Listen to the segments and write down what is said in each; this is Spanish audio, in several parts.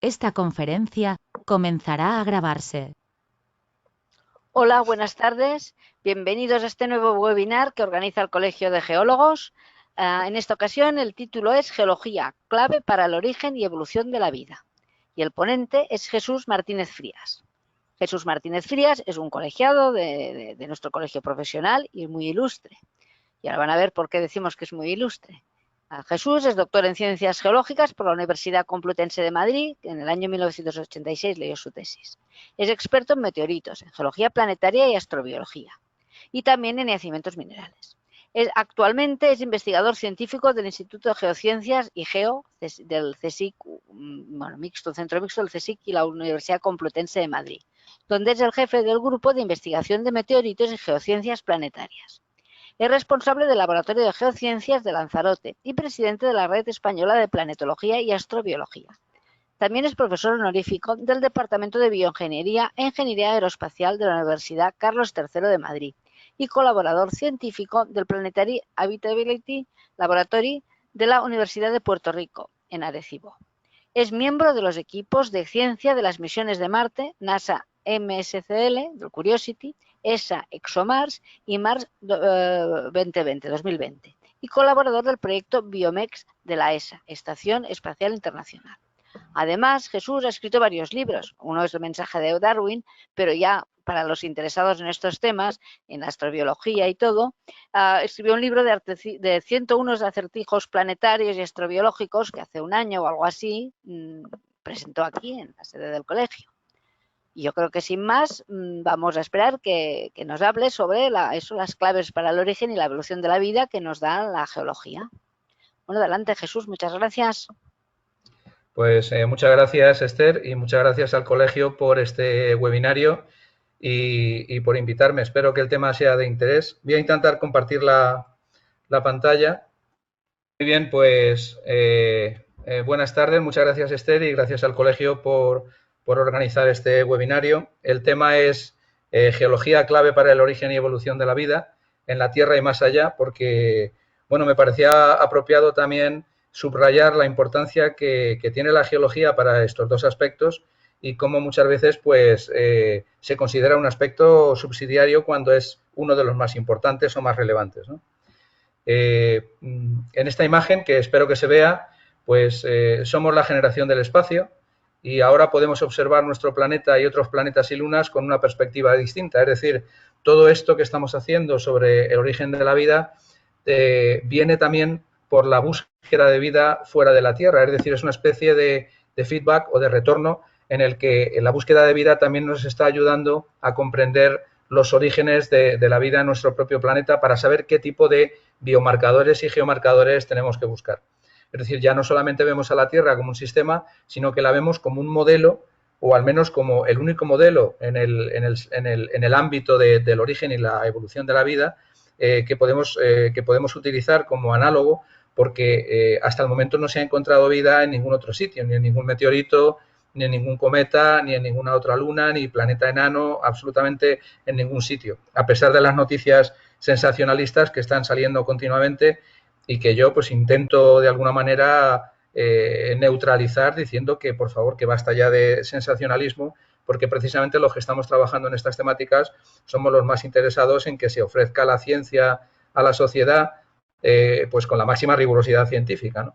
Esta conferencia comenzará a grabarse. Hola, buenas tardes. Bienvenidos a este nuevo webinar que organiza el Colegio de Geólogos. En esta ocasión el título es Geología, clave para el origen y evolución de la vida. Y el ponente es Jesús Martínez Frías. Jesús Martínez Frías es un colegiado de nuestro colegio profesional y muy ilustre. Y ahora van a ver por qué decimos que es muy ilustre. Jesús es doctor en Ciencias Geológicas por la Universidad Complutense de Madrid, que en el año 1986 leyó su tesis. Es experto en meteoritos, en geología planetaria y astrobiología, y también en yacimientos minerales. Actualmente es investigador científico del Instituto de Geociencias y Geo del CSIC, Centro Mixto del CSIC y la Universidad Complutense de Madrid, donde es el jefe del grupo de investigación de meteoritos y geociencias planetarias. Es responsable del Laboratorio de Geociencias de Lanzarote y presidente de la Red Española de Planetología y Astrobiología. También es profesor honorífico del Departamento de Bioingeniería e Ingeniería Aeroespacial de la Universidad Carlos III de Madrid y colaborador científico del Planetary Habitability Laboratory de la Universidad de Puerto Rico, en Arecibo. Es miembro de los equipos de ciencia de las misiones de Marte, NASA MSCL, del Curiosity, ESA ExoMars y Mars 2020, y colaborador del proyecto Biomex de la ESA, Estación Espacial Internacional. Además, Jesús ha escrito varios libros. Uno es El mensaje de Darwin, pero ya para los interesados en estos temas, en astrobiología y todo, escribió un libro de 101 acertijos planetarios y astrobiológicos que hace un año o algo así presentó aquí en la sede del colegio. Y yo creo que sin más vamos a esperar que nos hable sobre las claves para el origen y la evolución de la vida que nos da la geología. Bueno, adelante Jesús, muchas gracias. Pues muchas gracias, Esther, y muchas gracias al colegio por este webinario y por invitarme. Espero que el tema sea de interés. Voy a intentar compartir la pantalla. Muy bien, pues buenas tardes. Muchas gracias, Esther, y gracias al colegio por organizar este webinario. El tema es geología clave para el origen y evolución de la vida en la Tierra y más allá, porque, bueno, me parecía apropiado también subrayar la importancia que tiene la geología para estos dos aspectos y cómo muchas veces pues se considera un aspecto subsidiario cuando es uno de los más importantes o más relevantes, ¿no? En esta imagen, que espero que se vea, pues somos la generación del espacio y ahora podemos observar nuestro planeta y otros planetas y lunas con una perspectiva distinta. Es decir, todo esto que estamos haciendo sobre el origen de la vida viene también por la búsqueda de vida fuera de la Tierra. Es decir, es una especie de feedback o de retorno en el que la búsqueda de vida también nos está ayudando a comprender los orígenes de la vida en nuestro propio planeta para saber qué tipo de biomarcadores y geomarcadores tenemos que buscar. Es decir, ya no solamente vemos a la Tierra como un sistema, sino que la vemos como un modelo, o al menos como el único modelo en el ámbito del origen y la evolución de la vida que podemos utilizar como análogo, porque hasta el momento no se ha encontrado vida en ningún otro sitio, ni en ningún meteorito, ni en ningún cometa, ni en ninguna otra luna, ni planeta enano, absolutamente en ningún sitio. A pesar de las noticias sensacionalistas que están saliendo continuamente y que yo pues intento de alguna manera neutralizar diciendo que por favor que basta ya de sensacionalismo, porque precisamente los que estamos trabajando en estas temáticas somos los más interesados en que se ofrezca la ciencia a la sociedad pues con la máxima rigurosidad científica, ¿no?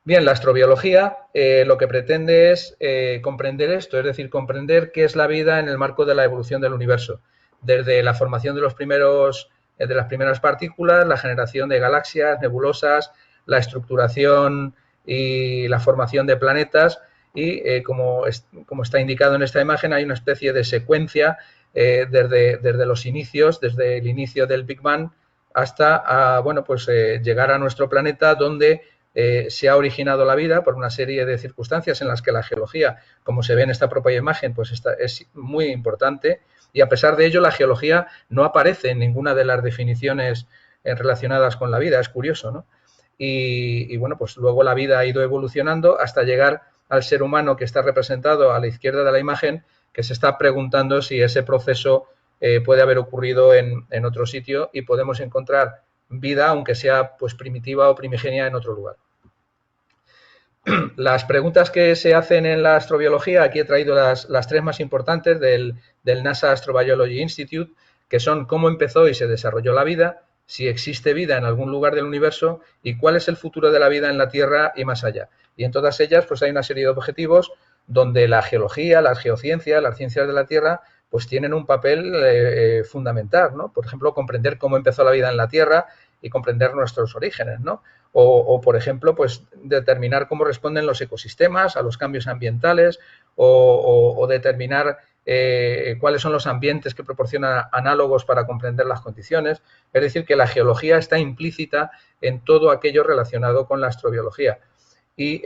Bien, la astrobiología lo que pretende es comprender esto, es decir, comprender qué es la vida en el marco de la evolución del universo, desde la formación de las primeras partículas, la generación de galaxias, nebulosas, la estructuración y la formación de planetas y como está indicado en esta imagen hay una especie de secuencia desde los inicios, desde el inicio del Big Bang hasta llegar a nuestro planeta donde se ha originado la vida por una serie de circunstancias en las que la geología, como se ve en esta propia imagen, pues es muy importante y a pesar de ello la geología no aparece en ninguna de las definiciones relacionadas con la vida, es curioso, ¿no? Y bueno, pues luego la vida ha ido evolucionando hasta llegar al ser humano que está representado a la izquierda de la imagen, que se está preguntando si ese proceso puede haber ocurrido en otro sitio y podemos encontrar vida, aunque sea pues primitiva o primigenia en otro lugar. las preguntas que se hacen en la astrobiología, aquí he traído las tres más importantes del NASA Astrobiology Institute, que son cómo empezó y se desarrolló la vida, si existe vida en algún lugar del universo y cuál es el futuro de la vida en la Tierra y más allá. Y en todas ellas pues hay una serie de objetivos donde la geología, las geociencias, las ciencias de la Tierra pues tienen un papel fundamental, ¿no? Por ejemplo, comprender cómo empezó la vida en la Tierra y comprender nuestros orígenes, ¿no? Por ejemplo, pues determinar cómo responden los ecosistemas a los cambios ambientales o determinar cuáles son los ambientes que proporcionan análogos para comprender las condiciones. Es decir, que la geología está implícita en todo aquello relacionado con la astrobiología. Y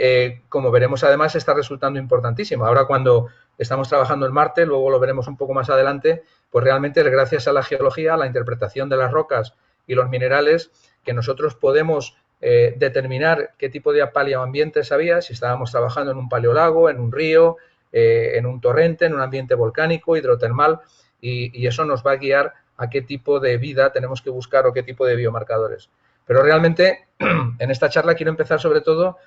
como veremos, además, está resultando importantísima. Ahora, cuando estamos trabajando en Marte, luego lo veremos un poco más adelante, pues realmente es gracias a la geología, a la interpretación de las rocas y los minerales, que nosotros podemos determinar qué tipo de paleoambientes había, si estábamos trabajando en un paleolago, en un río, en un torrente, en un ambiente volcánico, hidrotermal, y eso nos va a guiar a qué tipo de vida tenemos que buscar o qué tipo de biomarcadores. Pero realmente en esta charla quiero empezar sobre todo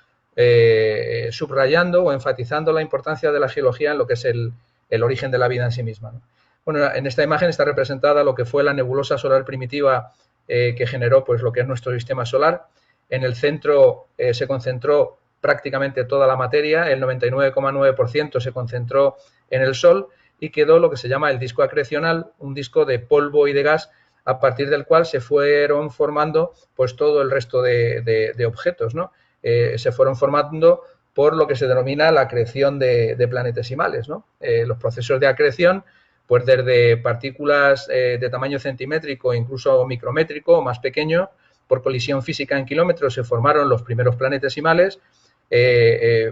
subrayando o enfatizando la importancia de la geología en lo que es el origen de la vida en sí misma, ¿no? Bueno, en esta imagen está representada lo que fue la nebulosa solar primitiva que generó pues lo que es nuestro sistema solar. En el centro se concentró prácticamente toda la materia, el 99,9% se concentró en el Sol y quedó lo que se llama el disco acrecional, un disco de polvo y de gas a partir del cual se fueron formando pues todo el resto de objetos, ¿no? Se fueron formando por lo que se denomina la acreción de planetesimales, ¿no? Los procesos de acreción, pues desde partículas de tamaño centimétrico, incluso micrométrico o más pequeño, por colisión física en kilómetros se formaron los primeros planetesimales,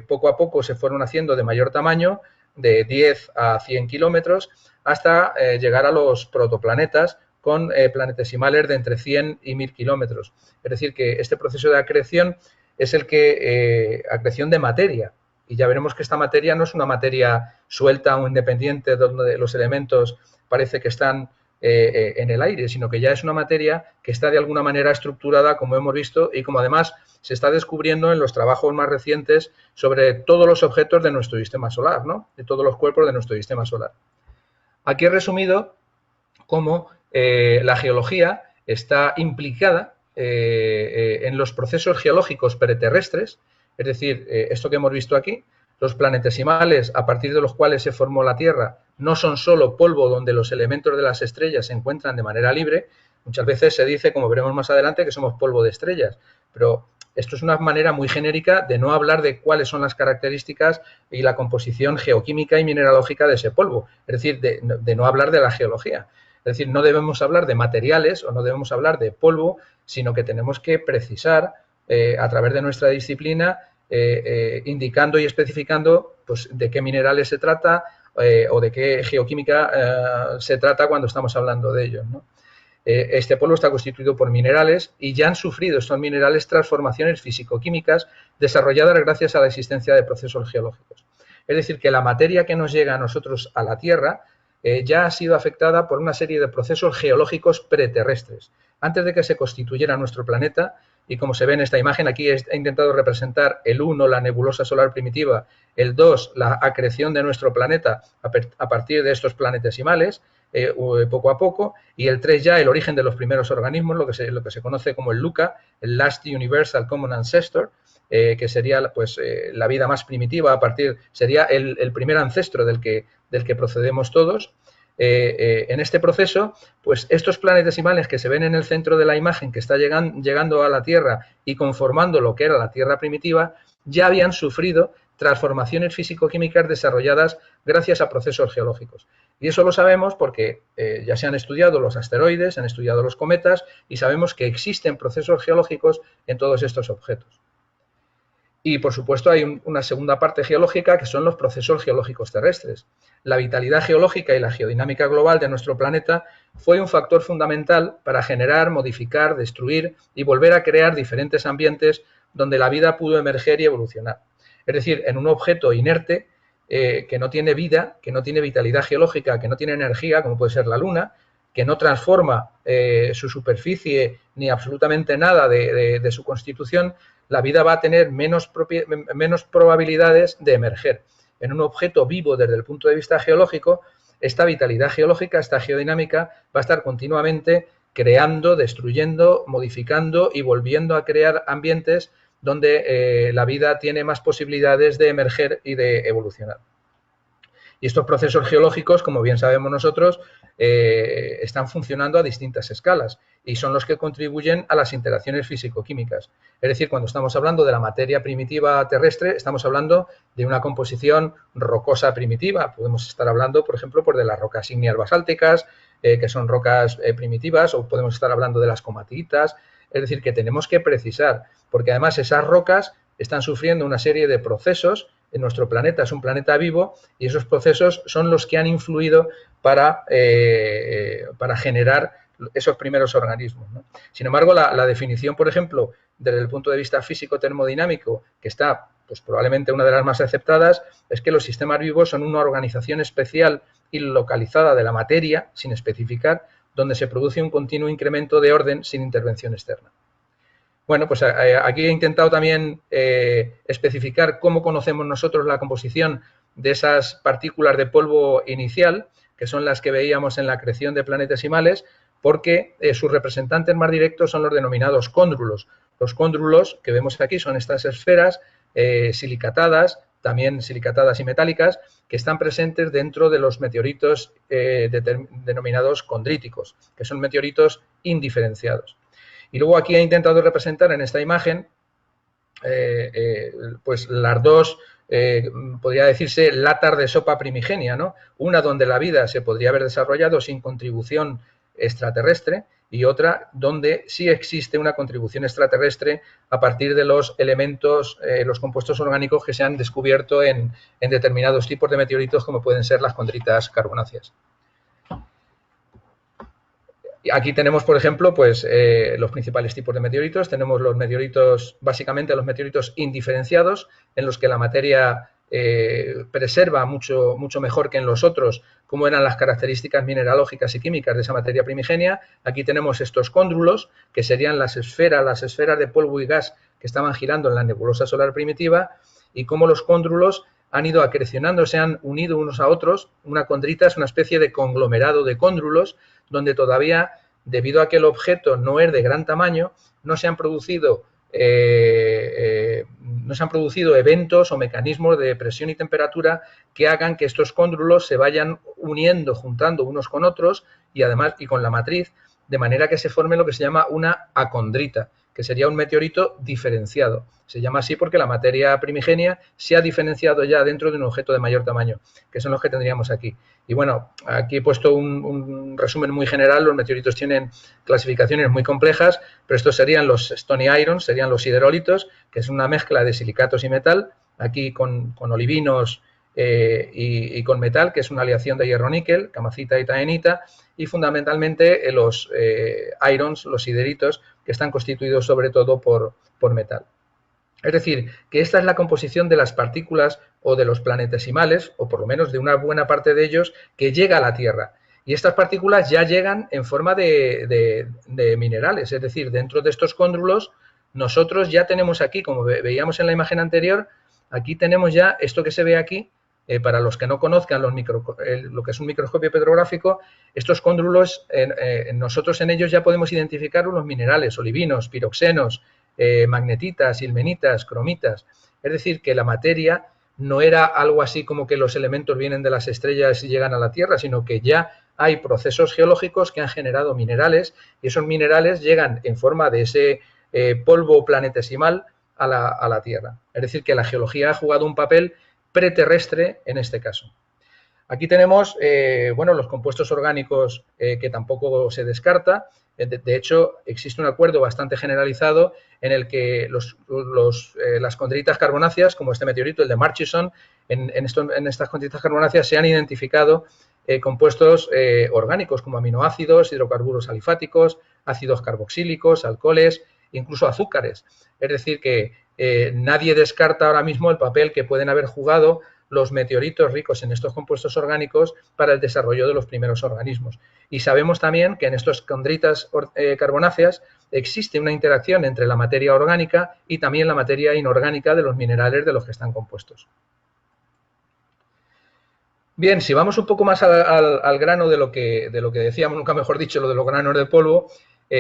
poco a poco se fueron haciendo de mayor tamaño, de 10 a 100 kilómetros, hasta llegar a los protoplanetas con planetesimales de entre 100 y 1000 kilómetros. Es decir, que este proceso de acreción es el que, acreción de materia, y ya veremos que esta materia no es una materia suelta o independiente donde los elementos parece que están en el aire, sino que ya es una materia que está de alguna manera estructurada, como hemos visto, y como además se está descubriendo en los trabajos más recientes sobre todos los objetos de nuestro sistema solar, ¿no? De todos los cuerpos de nuestro sistema solar. Aquí he resumido cómo la geología está implicada en los procesos geológicos preterrestres, es decir, esto que hemos visto aquí, los planetesimales a partir de los cuales se formó la Tierra no son solo polvo donde los elementos de las estrellas se encuentran de manera libre. Muchas veces se dice, como veremos más adelante, que somos polvo de estrellas, pero esto es una manera muy genérica de no hablar de cuáles son las características y la composición geoquímica y mineralógica de ese polvo, es decir, de no hablar de la geología. Es decir, no debemos hablar de materiales o no debemos hablar de polvo, sino que tenemos que precisar a través de nuestra disciplina, indicando y especificando pues, de qué minerales se trata o de qué geoquímica se trata cuando estamos hablando de ellos, ¿no? Este polvo está constituido por minerales y ya han sufrido estos minerales transformaciones físico-químicas desarrolladas gracias a la existencia de procesos geológicos. Es decir, que la materia que nos llega a nosotros a la Tierra ya ha sido afectada por una serie de procesos geológicos preterrestres. Antes de que se constituyera nuestro planeta, y como se ve en esta imagen, aquí he intentado representar el 1, la nebulosa solar primitiva, el 2, la acreción de nuestro planeta a partir de estos planetesimales, poco a poco, y el 3 ya el origen de los primeros organismos, lo que se conoce como el LUCA, el Last Universal Common Ancestor, que sería pues, la vida más primitiva, sería el primer ancestro del que procedemos todos. En este proceso, pues estos planetesimales que se ven en el centro de la imagen, que está llegando a la Tierra y conformando lo que era la Tierra primitiva, ya habían sufrido transformaciones físico-químicas desarrolladas gracias a procesos geológicos. Y eso lo sabemos porque ya se han estudiado los asteroides, se han estudiado los cometas y sabemos que existen procesos geológicos en todos estos objetos. Y, por supuesto, hay una segunda parte geológica que son los procesos geológicos terrestres. La vitalidad geológica y la geodinámica global de nuestro planeta fue un factor fundamental para generar, modificar, destruir y volver a crear diferentes ambientes donde la vida pudo emerger y evolucionar. Es decir, en un objeto inerte que no tiene vida, que no tiene vitalidad geológica, que no tiene energía, como puede ser la Luna, que no transforma su superficie ni absolutamente nada de su constitución, la vida va a tener menos probabilidades de emerger. En un objeto vivo desde el punto de vista geológico, esta vitalidad geológica, esta geodinámica, va a estar continuamente creando, destruyendo, modificando y volviendo a crear ambientes donde la vida tiene más posibilidades de emerger y de evolucionar. Y estos procesos geológicos, como bien sabemos nosotros, están funcionando a distintas escalas y son los que contribuyen a las interacciones físico-químicas. Es decir, cuando estamos hablando de la materia primitiva terrestre, estamos hablando de una composición rocosa primitiva. Podemos estar hablando, por ejemplo, de las rocas ígneas basálticas, que son rocas primitivas, o podemos estar hablando de las comatitas. Es decir, que tenemos que precisar, porque además esas rocas están sufriendo una serie de procesos. En nuestro planeta es un planeta vivo y esos procesos son los que han influido para generar esos primeros organismos, ¿no? Sin embargo, la definición, por ejemplo, desde el punto de vista físico-termodinámico, que está pues probablemente una de las más aceptadas, es que los sistemas vivos son una organización especial y localizada de la materia, sin especificar, donde se produce un continuo incremento de orden sin intervención externa. Bueno, pues aquí he intentado también especificar cómo conocemos nosotros la composición de esas partículas de polvo inicial, que son las que veíamos en la acreción de planetesimales, porque sus representantes más directos son los denominados cóndrulos. Los cóndrulos que vemos aquí son estas esferas silicatadas, también silicatadas y metálicas, que están presentes dentro de los meteoritos denominados condríticos, que son meteoritos indiferenciados. Y luego aquí he intentado representar en esta imagen pues las dos, podría decirse, latas de sopa primigenia, ¿no? Una donde la vida se podría haber desarrollado sin contribución extraterrestre y otra donde sí existe una contribución extraterrestre a partir de los elementos, los compuestos orgánicos que se han descubierto en determinados tipos de meteoritos, como pueden ser las condritas carbonáceas. Aquí tenemos, por ejemplo, pues los principales tipos de meteoritos. Tenemos los meteoritos, básicamente los meteoritos indiferenciados, en los que la materia preserva mucho mejor que en los otros cómo eran las características mineralógicas y químicas de esa materia primigenia. Aquí tenemos estos cóndrulos, que serían las esferas de polvo y gas que estaban girando en la nebulosa solar primitiva, y cómo los cóndrulos han ido acrecionando, se han unido unos a otros. Una condrita es una especie de conglomerado de cóndrulos donde todavía, debido a que el objeto no es de gran tamaño, no se han producido eventos o mecanismos de presión y temperatura que hagan que estos cóndrulos se vayan uniendo, juntando unos con otros y además y con la matriz, de manera que se forme lo que se llama una acondrita, que sería un meteorito diferenciado. Se llama así porque la materia primigenia se ha diferenciado ya dentro de un objeto de mayor tamaño, que son los que tendríamos aquí. Y bueno, aquí he puesto un resumen muy general. Los meteoritos tienen clasificaciones muy complejas, pero estos serían los stony irons, serían los siderolitos, que es una mezcla de silicatos y metal, aquí con olivinos y con metal, que es una aleación de hierro-níquel, camacita y taenita, y fundamentalmente los irons, los sideritos, que están constituidos sobre todo por metal. Es decir, que esta es la composición de las partículas o de los planetesimales, o por lo menos de una buena parte de ellos, que llega a la Tierra. Y estas partículas ya llegan en forma de minerales, es decir, dentro de estos cóndrulos nosotros ya tenemos aquí, como veíamos en la imagen anterior, aquí tenemos ya esto que se ve aquí. Para los que no conozcan lo que es un microscopio petrográfico, estos cóndrulos, nosotros en ellos ya podemos identificar unos minerales, olivinos, piroxenos, magnetitas, ilmenitas, cromitas. Es decir, que la materia no era algo así como que los elementos vienen de las estrellas y llegan a la Tierra, sino que ya hay procesos geológicos que han generado minerales y esos minerales llegan en forma de ese polvo planetesimal a la Tierra. Es decir, que la geología ha jugado un papel preterrestre en este caso. Aquí tenemos los compuestos orgánicos que tampoco se descarta. De hecho, existe un acuerdo bastante generalizado en el que las condritas carbonáceas, como este meteorito, el de Murchison, en estas condritas carbonáceas se han identificado compuestos orgánicos como aminoácidos, hidrocarburos alifáticos, ácidos carboxílicos, alcoholes, incluso azúcares. Es decir, que nadie descarta ahora mismo el papel que pueden haber jugado los meteoritos ricos en estos compuestos orgánicos para el desarrollo de los primeros organismos. Y sabemos también que en estos condritas carbonáceas existe una interacción entre la materia orgánica y también la materia inorgánica de los minerales de los que están compuestos. Bien, si vamos un poco más al grano de lo que decíamos, nunca mejor dicho, lo de los granos de polvo,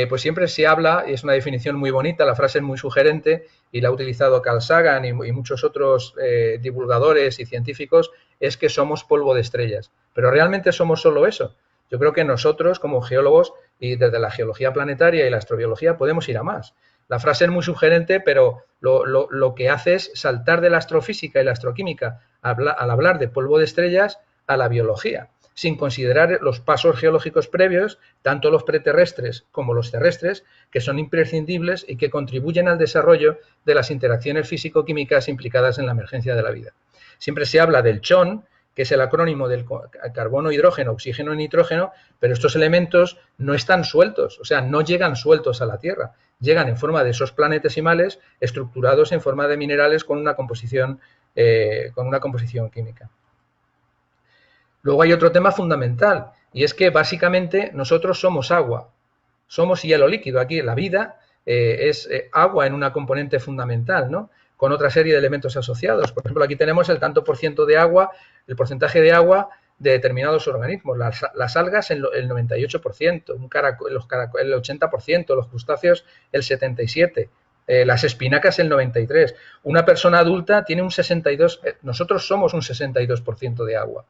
pues siempre se habla, y es una definición muy bonita, la frase es muy sugerente y la ha utilizado Carl Sagan y muchos otros divulgadores y científicos, es que somos polvo de estrellas. Pero realmente somos solo eso. Yo creo que nosotros, como geólogos, y desde la geología planetaria y la astrobiología, podemos ir a más. La frase es muy sugerente, pero lo que hace es saltar de la astrofísica y la astroquímica al hablar de polvo de estrellas a la biología, sin considerar los pasos geológicos previos, tanto los preterrestres como los terrestres, que son imprescindibles y que contribuyen al desarrollo de las interacciones físico-químicas implicadas en la emergencia de la vida. Siempre se habla del CHON, que es el acrónimo del carbono, hidrógeno, oxígeno y nitrógeno, pero estos elementos no están sueltos, o sea, no llegan sueltos a la Tierra, llegan en forma de esos planetesimales estructurados en forma de minerales con una composición química. Luego hay otro tema fundamental, y es que básicamente nosotros somos agua, somos hielo líquido. Aquí la vida es agua en una componente fundamental, ¿no? Con otra serie de elementos asociados. Por ejemplo, aquí tenemos el tanto por ciento de agua, el porcentaje de agua de determinados organismos. Las algas el 98%, el 80%, los crustáceos el 77%. Las espinacas el 93%. Una persona adulta tiene un 62%, nosotros somos un 62% de agua.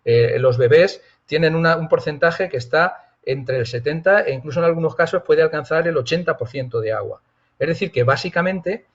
Los bebés tienen un porcentaje que está entre el 70 e incluso en algunos casos puede alcanzar el 80% de agua. Es decir, que básicamente,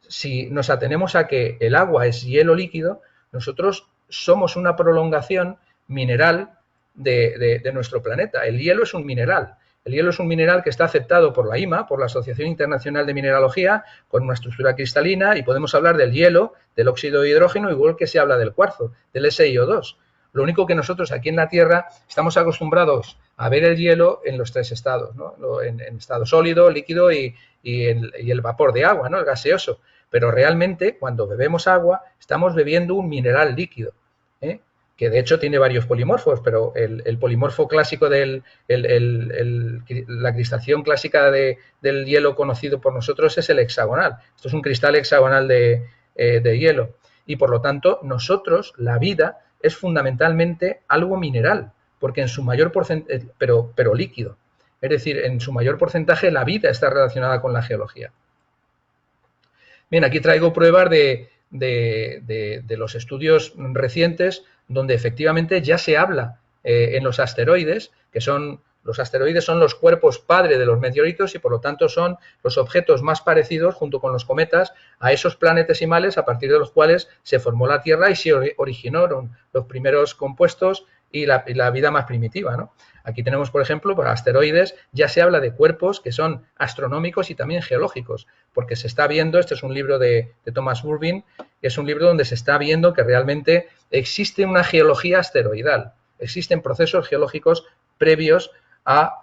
si nos atenemos a que el agua es hielo líquido, nosotros somos una prolongación mineral de nuestro planeta. El hielo es un mineral. El hielo es un mineral que está aceptado por la IMA, por la Asociación Internacional de Mineralogía, con una estructura cristalina, y podemos hablar del hielo, del óxido de hidrógeno, igual que se habla del cuarzo, del SiO2. Lo único que nosotros aquí en la Tierra estamos acostumbrados a ver el hielo en los tres estados, ¿no? En estado sólido, líquido y el vapor de agua, ¿no? El gaseoso. Pero realmente, cuando bebemos agua, estamos bebiendo un mineral líquido, que de hecho tiene varios polimorfos, pero el polimorfo clásico la cristalización clásica del hielo conocido por nosotros es el hexagonal. Esto es un cristal hexagonal de hielo. Y por lo tanto, nosotros, la vida, es fundamentalmente algo mineral, porque en su mayor porcentaje, pero líquido. Es decir, en su mayor porcentaje la vida está relacionada con la geología. Bien, aquí traigo pruebas de los estudios recientes donde efectivamente ya se habla en los asteroides, que son los asteroides son los cuerpos padre de los meteoritos y por lo tanto son los objetos más parecidos junto con los cometas a esos planetesimales a partir de los cuales se formó la Tierra y se originaron los primeros compuestos y la vida más primitiva, ¿no? Aquí tenemos, por ejemplo, para asteroides ya se habla de cuerpos que son astronómicos y también geológicos, porque se está viendo, este es un libro de Thomas Urban, es un libro donde se está viendo que realmente existe una geología asteroidal, existen procesos geológicos previos a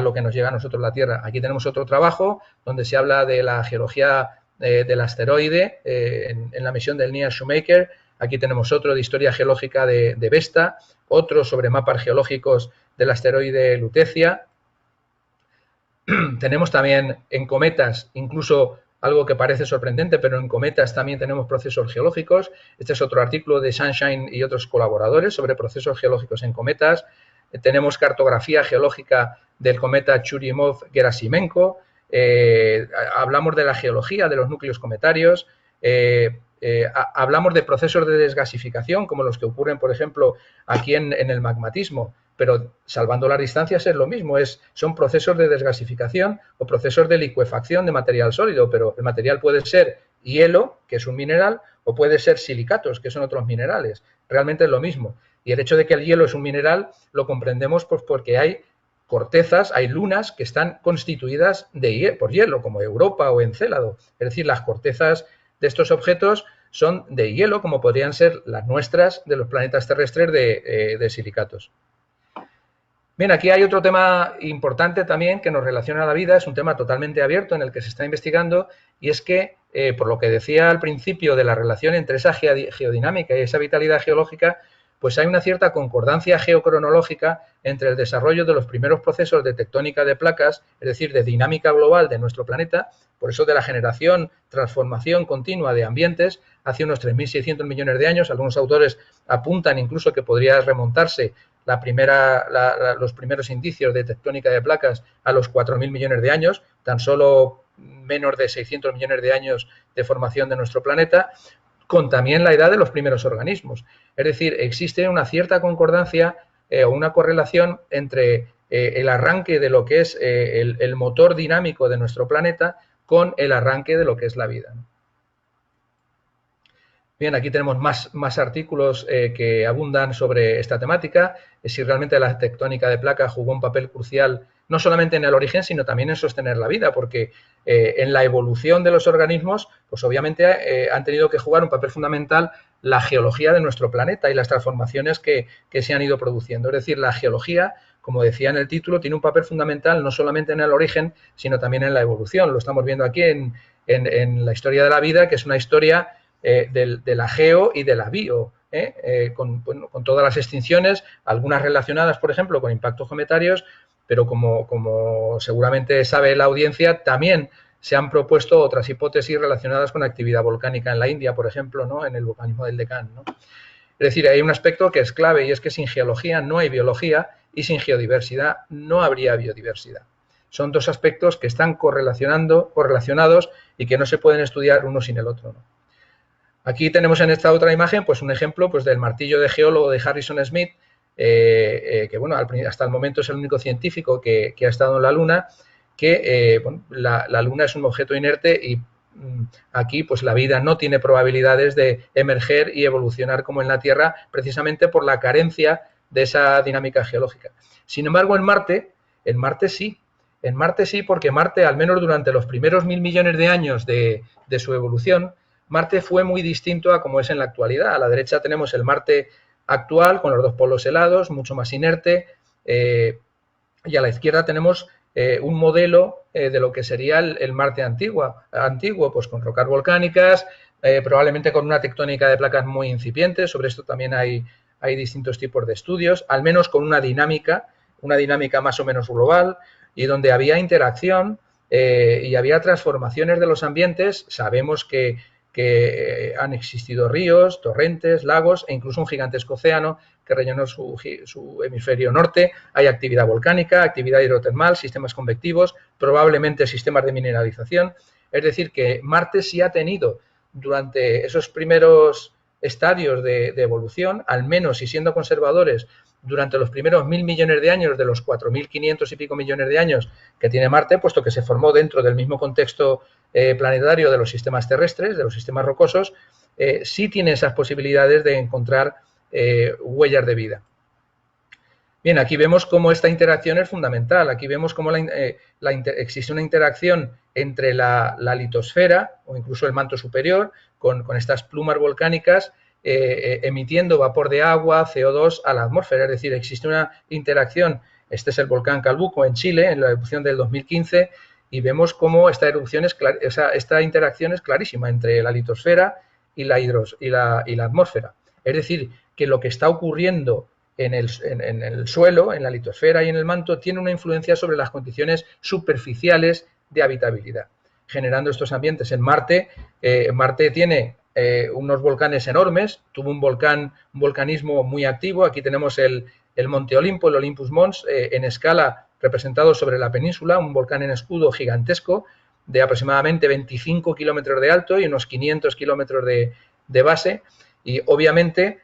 lo que nos llega a nosotros la Tierra. Aquí tenemos otro trabajo donde se habla de la geología del asteroide en la misión del Neil Shoemaker. Aquí tenemos otro de historia geológica de Vesta, otro sobre mapas geológicos del asteroide Lutecia. Tenemos también en cometas, incluso algo que parece sorprendente, pero en cometas también tenemos procesos geológicos. Este es otro artículo de Sunshine y otros colaboradores sobre procesos geológicos en cometas. Tenemos cartografía geológica del cometa Churyumov-Gerasimenko. Hablamos de la geología de los núcleos cometarios. Hablamos de procesos de desgasificación, como los que ocurren, por ejemplo, aquí en el magmatismo, pero salvando las distancias es lo mismo, son procesos de desgasificación o procesos de licuefacción de material sólido, pero el material puede ser hielo, que es un mineral, o puede ser silicatos, que son otros minerales. Realmente es lo mismo. Y el hecho de que el hielo es un mineral lo comprendemos pues porque hay cortezas, hay lunas que están constituidas por hielo, como Europa o Encélado. Es decir, las cortezas de estos objetos son de hielo, como podrían ser las nuestras de los planetas terrestres de silicatos. Bien, aquí hay otro tema importante también que nos relaciona a la vida, es un tema totalmente abierto en el que se está investigando y es que por lo que decía al principio de la relación entre esa geodinámica y esa vitalidad geológica, pues hay una cierta concordancia geocronológica entre el desarrollo de los primeros procesos de tectónica de placas, es decir, de dinámica global de nuestro planeta, por eso de la generación, transformación continua de ambientes hace unos 3.600 millones de años. Algunos autores apuntan incluso que podría remontarse los primeros indicios de tectónica de placas a los 4.000 millones de años, tan solo menos de 600 millones de años de formación de nuestro planeta, con también la edad de los primeros organismos. Es decir, existe una cierta concordancia o una correlación entre el arranque de lo que es el motor dinámico de nuestro planeta con el arranque de lo que es la vida. Bien, aquí tenemos más artículos que abundan sobre esta temática, si realmente la tectónica de placas jugó un papel crucial no solamente en el origen, sino también en sostener la vida, porque en la evolución de los organismos, pues obviamente han tenido que jugar un papel fundamental la geología de nuestro planeta y las transformaciones que se han ido produciendo. Es decir, la geología, como decía en el título, tiene un papel fundamental no solamente en el origen, sino también en la evolución. Lo estamos viendo aquí en la historia de la vida, que es una historia de la geo y de la bio, con todas las extinciones, algunas relacionadas, por ejemplo, con impactos cometarios, pero como seguramente sabe la audiencia, también se han propuesto otras hipótesis relacionadas con actividad volcánica en la India, por ejemplo, ¿no?, en el volcanismo del Deccan, ¿no? Es decir, hay un aspecto que es clave y es que sin geología no hay biología y sin geodiversidad no habría biodiversidad. Son dos aspectos que están correlacionados y que no se pueden estudiar uno sin el otro, ¿no? Aquí tenemos en esta otra imagen pues un ejemplo pues del martillo de geólogo de Harrison Smith, que bueno, hasta el momento es el único científico que ha estado en la Luna, que bueno, la Luna es un objeto inerte y aquí pues la vida no tiene probabilidades de emerger y evolucionar como en la Tierra, precisamente por la carencia de esa dinámica geológica. Sin embargo, en Marte sí. En Marte sí, porque Marte, al menos durante los primeros 1.000 millones de años de su evolución, Marte fue muy distinto a como es en la actualidad. A la derecha tenemos el Marte actual, con los dos polos helados, mucho más inerte, y a la izquierda tenemos un modelo de lo que sería el Marte antiguo, pues con rocas volcánicas, probablemente con una tectónica de placas muy incipiente. Sobre esto también hay distintos tipos de estudios, al menos con una dinámica más o menos global, y donde había interacción y había transformaciones de los ambientes. Sabemos que han existido ríos, torrentes, lagos e incluso un gigantesco océano que rellenó su hemisferio norte. Hay actividad volcánica, actividad hidrotermal, sistemas convectivos, probablemente sistemas de mineralización. Es decir, que Marte sí ha tenido durante esos primeros estadios de evolución, al menos y siendo conservadores, durante los primeros 1.000 millones de años de los 4.500 y pico millones de años que tiene Marte, puesto que se formó dentro del mismo contexto planetario de los sistemas terrestres, de los sistemas rocosos, sí tiene esas posibilidades de encontrar huellas de vida. Bien, aquí vemos cómo esta interacción es fundamental. Aquí vemos cómo existe una interacción entre la litosfera o incluso el manto superior con estas plumas volcánicas emitiendo vapor de agua, CO2 a la atmósfera. Es decir, existe una interacción. Este es el volcán Calbuco en Chile, en la erupción del 2015, y vemos cómo esta interacción es clarísima entre la litosfera y la atmósfera. Es decir, que lo que está ocurriendo en el suelo, en la litosfera y en el manto, tiene una influencia sobre las condiciones superficiales de habitabilidad, generando estos ambientes. En Marte, Marte tiene unos volcanes enormes, tuvo un volcanismo muy activo. Aquí tenemos el Monte Olimpo, el Olympus Mons, en escala representado sobre la península, un volcán en escudo gigantesco de aproximadamente 25 kilómetros de alto y unos 500 kilómetros de base, y obviamente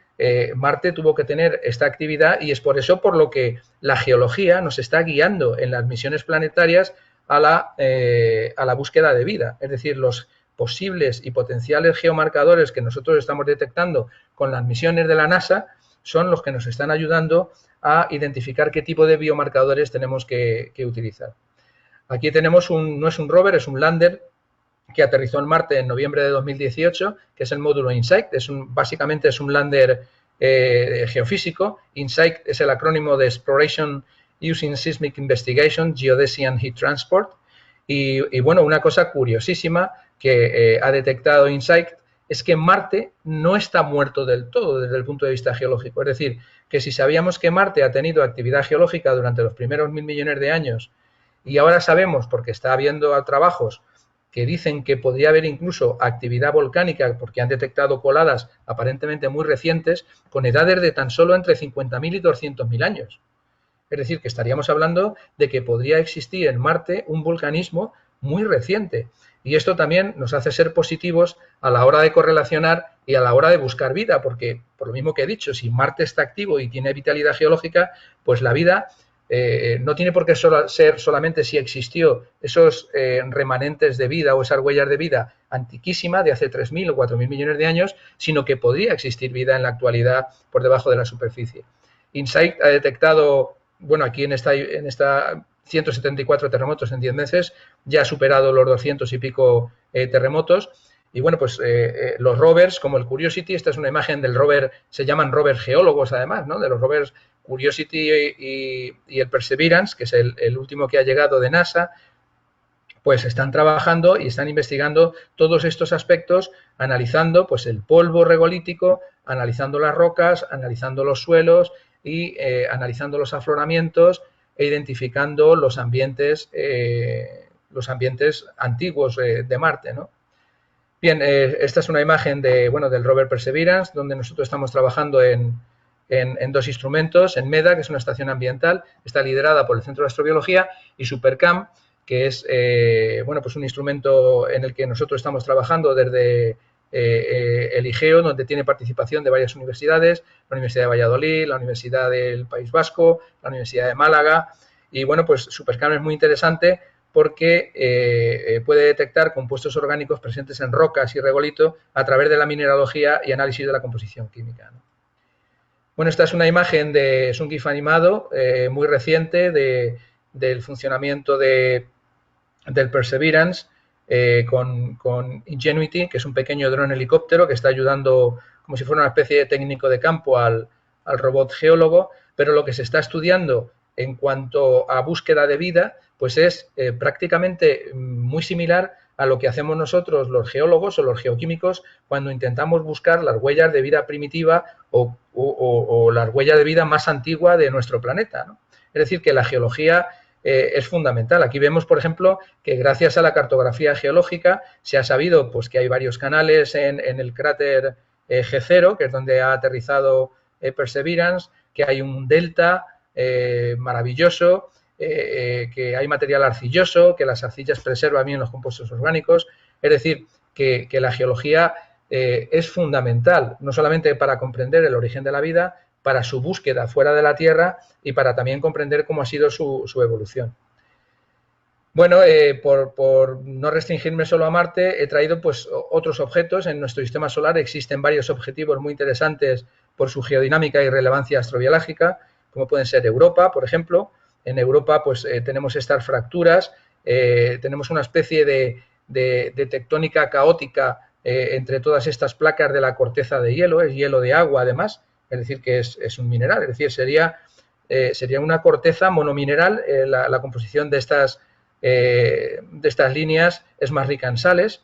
Marte tuvo que tener esta actividad, y es por eso por lo que la geología nos está guiando en las misiones planetarias a la búsqueda de vida. Es decir, los posibles y potenciales geomarcadores que nosotros estamos detectando con las misiones de la NASA son los que nos están ayudando a identificar qué tipo de biomarcadores tenemos que utilizar. Aquí tenemos no es un rover, es un lander que aterrizó en Marte en noviembre de 2018, que es el módulo InSight. Básicamente es un lander geofísico. InSight es el acrónimo de Exploration Using Seismic Investigation, Geodesy and Heat Transport. Y bueno, una cosa curiosísima, que ha detectado InSight es que Marte no está muerto del todo desde el punto de vista geológico. Es decir, que si sabíamos que Marte ha tenido actividad geológica durante los primeros 1.000 millones de años y ahora sabemos, porque está habiendo trabajos que dicen que podría haber incluso actividad volcánica porque han detectado coladas aparentemente muy recientes con edades de tan solo entre 50.000 y 200.000 años. Es decir, que estaríamos hablando de que podría existir en Marte un volcanismo muy reciente. Y esto también nos hace ser positivos a la hora de correlacionar y a la hora de buscar vida, porque, por lo mismo que he dicho, si Marte está activo y tiene vitalidad geológica, pues la vida no tiene por qué ser solamente si existió esos remanentes de vida o esas huellas de vida antiquísima de hace 3.000 o 4.000 millones de años, sino que podría existir vida en la actualidad por debajo de la superficie. InSight ha detectado, bueno, aquí en esta 174 terremotos en 10 meses, ya ha superado los 200 y pico terremotos. Y bueno, pues los rovers, como el Curiosity, esta es una imagen del rover, se llaman rovers geólogos además, ¿no? De los rovers Curiosity y el Perseverance, que es el último que ha llegado de NASA, pues están trabajando y están investigando todos estos aspectos, analizando pues el polvo regolítico, analizando las rocas, analizando los suelos y analizando los afloramientos e identificando los ambientes antiguos de Marte, ¿no? Bien, esta es una imagen del rover Perseverance, donde nosotros estamos trabajando en dos instrumentos, en MEDA, que es una estación ambiental, está liderada por el Centro de Astrobiología, y SuperCam, que es pues un instrumento en el que nosotros estamos trabajando desde el IGEO, donde tiene participación de varias universidades, la Universidad de Valladolid, la Universidad del País Vasco, la Universidad de Málaga, y bueno, pues SuperCam es muy interesante porque puede detectar compuestos orgánicos presentes en rocas y regolito a través de la mineralogía y análisis de la composición química, ¿no? Bueno, esta es una imagen es un GIF animado muy reciente del funcionamiento del Perseverance con Ingenuity, que es un pequeño dron helicóptero que está ayudando como si fuera una especie de técnico de campo al robot geólogo, pero lo que se está estudiando en cuanto a búsqueda de vida, pues es prácticamente muy similar a lo que hacemos nosotros los geólogos o los geoquímicos cuando intentamos buscar las huellas de vida primitiva o las huellas de vida más antigua de nuestro planeta, ¿no? Es decir, que la geología es fundamental. Aquí vemos, por ejemplo, que gracias a la cartografía geológica se ha sabido pues, que hay varios canales en el cráter G0, que es donde ha aterrizado Perseverance, que hay un delta maravilloso, que hay material arcilloso, que las arcillas preservan bien los compuestos orgánicos. Es decir, que la geología es fundamental, no solamente para comprender el origen de la vida, para su búsqueda fuera de la Tierra y para también comprender cómo ha sido su evolución. Bueno, por no restringirme solo a Marte, he traído pues otros objetos. En nuestro sistema solar existen varios objetivos muy interesantes por su geodinámica y relevancia astrobiológica, como pueden ser Europa, por ejemplo. En Europa pues tenemos estas fracturas, tenemos una especie de tectónica caótica entre todas estas placas de la corteza de hielo, es hielo de agua además, es decir, que es un mineral, es decir, sería una corteza monomineral, la composición de estas líneas es más rica en sales.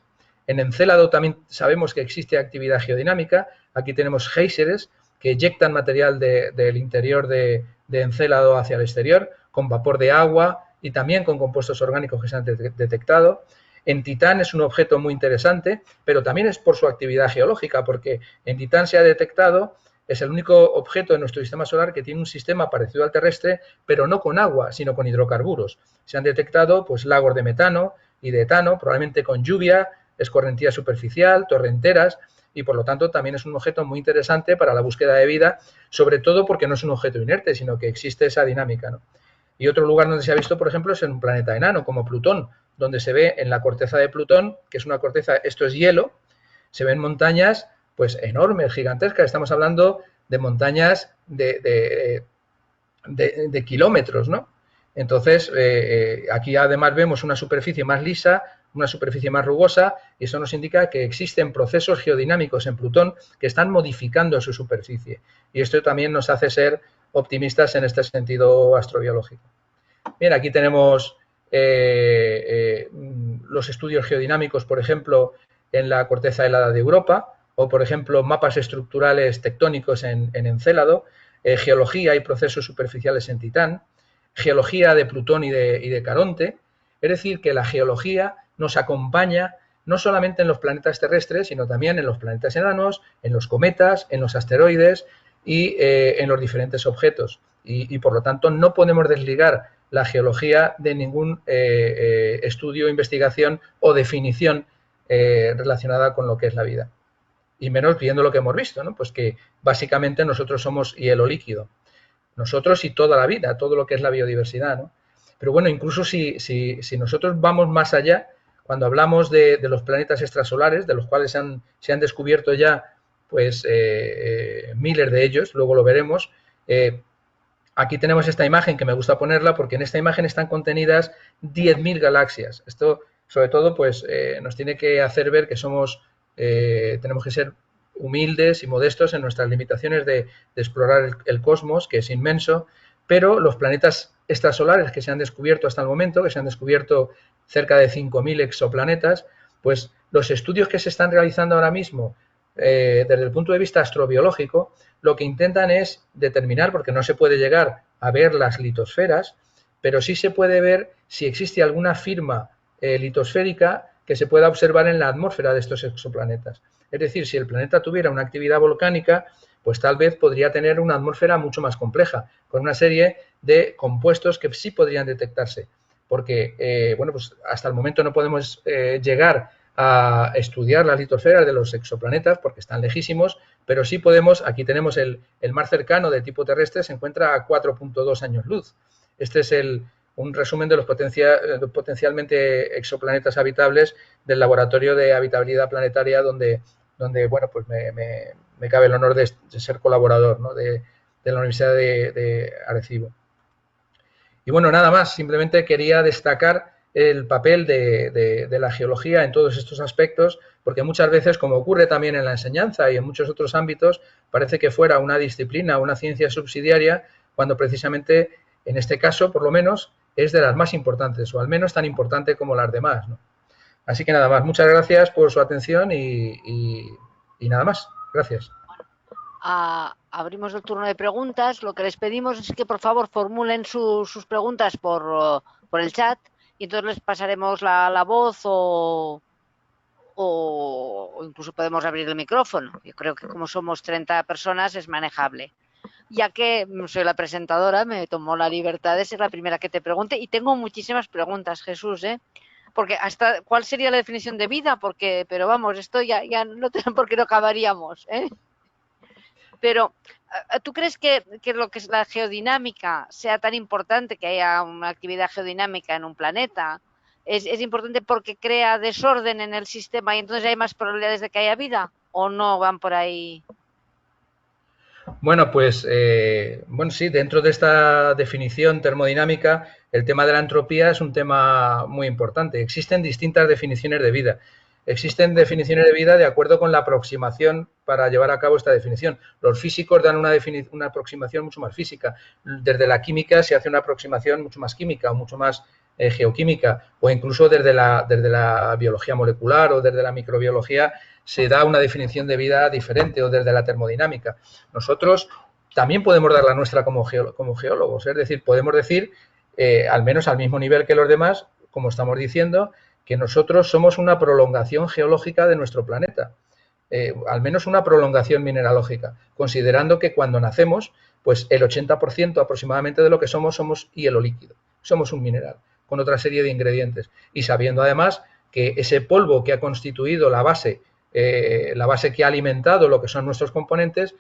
En Encélado también sabemos que existe actividad geodinámica. Aquí tenemos géiseres que eyectan material del interior de Encélado hacia el exterior, con vapor de agua y también con compuestos orgánicos que se han detectado. En Titán es un objeto muy interesante, pero también es por su actividad geológica, porque en Titán se ha detectado, es el único objeto de nuestro sistema solar que tiene un sistema parecido al terrestre, pero no con agua, sino con hidrocarburos. Se han detectado pues, lagos de metano y de etano, probablemente con lluvia, escorrentía superficial, torrenteras, y por lo tanto también es un objeto muy interesante para la búsqueda de vida, sobre todo porque no es un objeto inerte, sino que existe esa dinámica, ¿no? Y otro lugar donde se ha visto, por ejemplo, es en un planeta enano, como Plutón, donde se ve en la corteza de Plutón, que es una corteza, esto es hielo, se ven montañas pues enormes, gigantescas. Estamos hablando de montañas de kilómetros, ¿no? Entonces, aquí además vemos una superficie más lisa, una superficie más rugosa, y eso nos indica que existen procesos geodinámicos en Plutón que están modificando su superficie. Y esto también nos hace ser optimistas en este sentido astrobiológico. Bien, aquí tenemos los estudios geodinámicos, por ejemplo, en la corteza helada de Europa, o, por ejemplo, mapas estructurales tectónicos en Encélado, geología y procesos superficiales en Titán, geología de Plutón y de Caronte. Es decir, que la geología nos acompaña no solamente en los planetas terrestres, sino también en los planetas enanos, en los cometas, en los asteroides y en los diferentes objetos. Y por lo tanto, no podemos desligar la geología de ningún estudio, investigación o definición relacionada con lo que es la vida. Y menos viendo lo que hemos visto, ¿no? Pues que básicamente nosotros somos hielo líquido. Nosotros y toda la vida, todo lo que es la biodiversidad, ¿no? Pero bueno, incluso si nosotros vamos más allá, cuando hablamos de los planetas extrasolares, de los cuales se han descubierto ya pues miles de ellos, luego lo veremos. Aquí tenemos esta imagen que me gusta ponerla porque en esta imagen están contenidas 10.000 galaxias. Esto, sobre todo, pues nos tiene que hacer ver que tenemos que ser humildes y modestos en nuestras limitaciones de explorar el cosmos, que es inmenso, pero los planetas extrasolares que se han descubierto hasta el momento, que se han descubierto cerca de 5.000 exoplanetas, pues los estudios que se están realizando ahora mismo desde el punto de vista astrobiológico, lo que intentan es determinar, porque no se puede llegar a ver las litosferas, pero sí se puede ver si existe alguna firma litosférica que se pueda observar en la atmósfera de estos exoplanetas. Es decir, si el planeta tuviera una actividad volcánica, pues tal vez podría tener una atmósfera mucho más compleja, con una serie de compuestos que sí podrían detectarse, porque bueno, pues hasta el momento no podemos llegar a estudiar las litosferas de los exoplanetas porque están lejísimos, pero sí podemos, aquí tenemos el más cercano de tipo terrestre, se encuentra a 4.2 años luz. Este es un resumen de los potencialmente exoplanetas habitables del Laboratorio de Habitabilidad Planetaria donde bueno, pues me cabe el honor de ser colaborador, ¿no? de la Universidad de Arecibo. Y bueno, nada más, simplemente quería destacar el papel de la geología en todos estos aspectos, porque muchas veces, como ocurre también en la enseñanza y en muchos otros ámbitos, parece que fuera una disciplina, una ciencia subsidiaria, cuando precisamente, en este caso, por lo menos, es de las más importantes, o al menos tan importante como las demás, ¿no? Así que nada más, muchas gracias por su atención y nada más, gracias. Abrimos el turno de preguntas. Lo que les pedimos es que por favor formulen sus preguntas por el chat y entonces les pasaremos la voz o incluso podemos abrir el micrófono. Yo creo que como somos 30 personas es manejable. Ya que soy la presentadora, me tomo la libertad de ser la primera que te pregunte y tengo muchísimas preguntas, Jesús, porque hasta ¿cuál sería la definición de vida? Pero vamos, esto ya no tenemos por qué no acabaríamos, Pero, ¿tú crees que lo que es la geodinámica sea tan importante, que haya una actividad geodinámica en un planeta? ¿Es importante porque crea desorden en el sistema y entonces hay más probabilidades de que haya vida? ¿O no van por ahí? Bueno, pues bueno, sí, dentro de esta definición termodinámica, el tema de la entropía es un tema muy importante. Existen distintas definiciones de vida. Existen definiciones de vida de acuerdo con la aproximación para llevar a cabo esta definición. Los físicos dan una aproximación mucho más física. Desde la química se hace una aproximación mucho más química o mucho más geoquímica, o incluso desde la biología molecular o desde la microbiología se da una definición de vida diferente, o desde la termodinámica. Nosotros también podemos dar la nuestra como geólogos, es decir, podemos decir, al menos al mismo nivel que los demás, como estamos diciendo, que nosotros somos una prolongación geológica de nuestro planeta, al menos una prolongación mineralógica, considerando que cuando nacemos, pues el 80% aproximadamente de lo que somos hielo líquido, somos un mineral, con otra serie de ingredientes, y sabiendo además que ese polvo que ha constituido la base que ha alimentado lo que son nuestros componentes,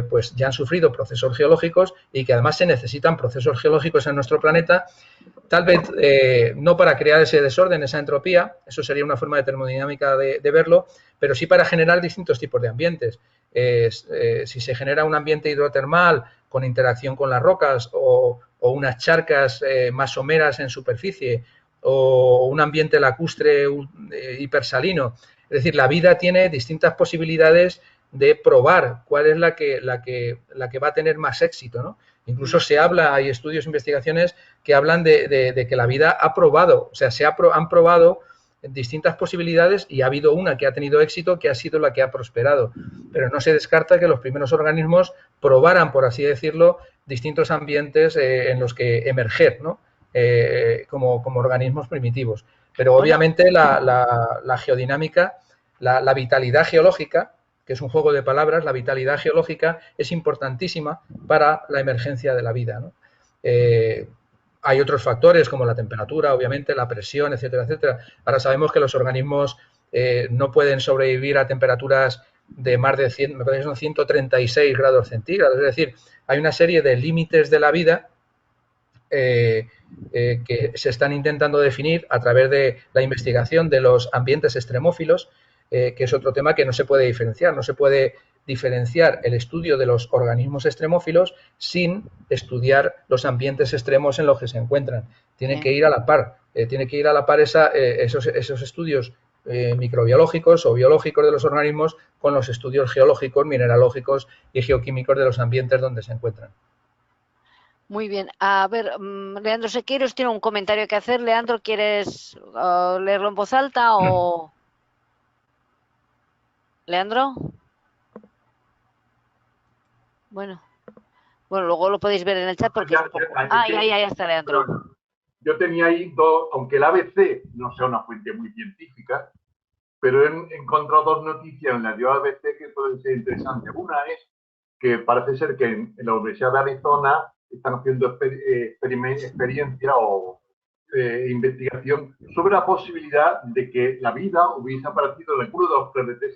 pues ya han sufrido procesos geológicos y que además se necesitan procesos geológicos en nuestro planeta, tal vez no para crear ese desorden, esa entropía, eso sería una forma de termodinámica de verlo, pero sí para generar distintos tipos de ambientes. Si se genera un ambiente hidrotermal con interacción con las rocas o unas charcas más someras en superficie o un ambiente lacustre hipersalino, es decir, la vida tiene distintas posibilidades de probar cuál es la que va a tener más éxito, ¿no? Incluso se habla, hay estudios, investigaciones que hablan de que la vida ha probado, o sea, han probado distintas posibilidades y ha habido una que ha tenido éxito, que ha sido la que ha prosperado. Pero no se descarta que los primeros organismos probaran, por así decirlo, distintos ambientes en los que emerger, ¿no? Como organismos primitivos. Pero obviamente la geodinámica, la vitalidad geológica, que es un juego de palabras, la vitalidad geológica es importantísima para la emergencia de la vida, ¿no? Hay otros factores como la temperatura, obviamente, la presión, etcétera, etcétera. Ahora sabemos que los organismos no pueden sobrevivir a temperaturas de más de 100, me parece que son 136 grados centígrados. Es decir, hay una serie de límites de la vida que se están intentando definir a través de la investigación de los ambientes extremófilos, que es otro tema que no se puede diferenciar. No se puede diferenciar el estudio de los organismos extremófilos sin estudiar los ambientes extremos en los que se encuentran. Tiene que ir a la par, esos estudios microbiológicos o biológicos de los organismos con los estudios geológicos, mineralógicos y geoquímicos de los ambientes donde se encuentran. Muy bien. A ver, Leandro Sequeiros tiene un comentario que hacer. Leandro, ¿quieres leerlo en voz alta o...? ¿Leandro? Bueno, luego lo podéis ver en el chat porque... ya está, Leandro. Yo tenía ahí dos, aunque el ABC no sea una fuente muy científica, pero he encontrado dos noticias en la ABC que pueden ser interesantes. Una es que parece ser que en la Universidad de Arizona están haciendo experiencia o investigación sobre la posibilidad de que la vida hubiese aparecido en alguno de los planetas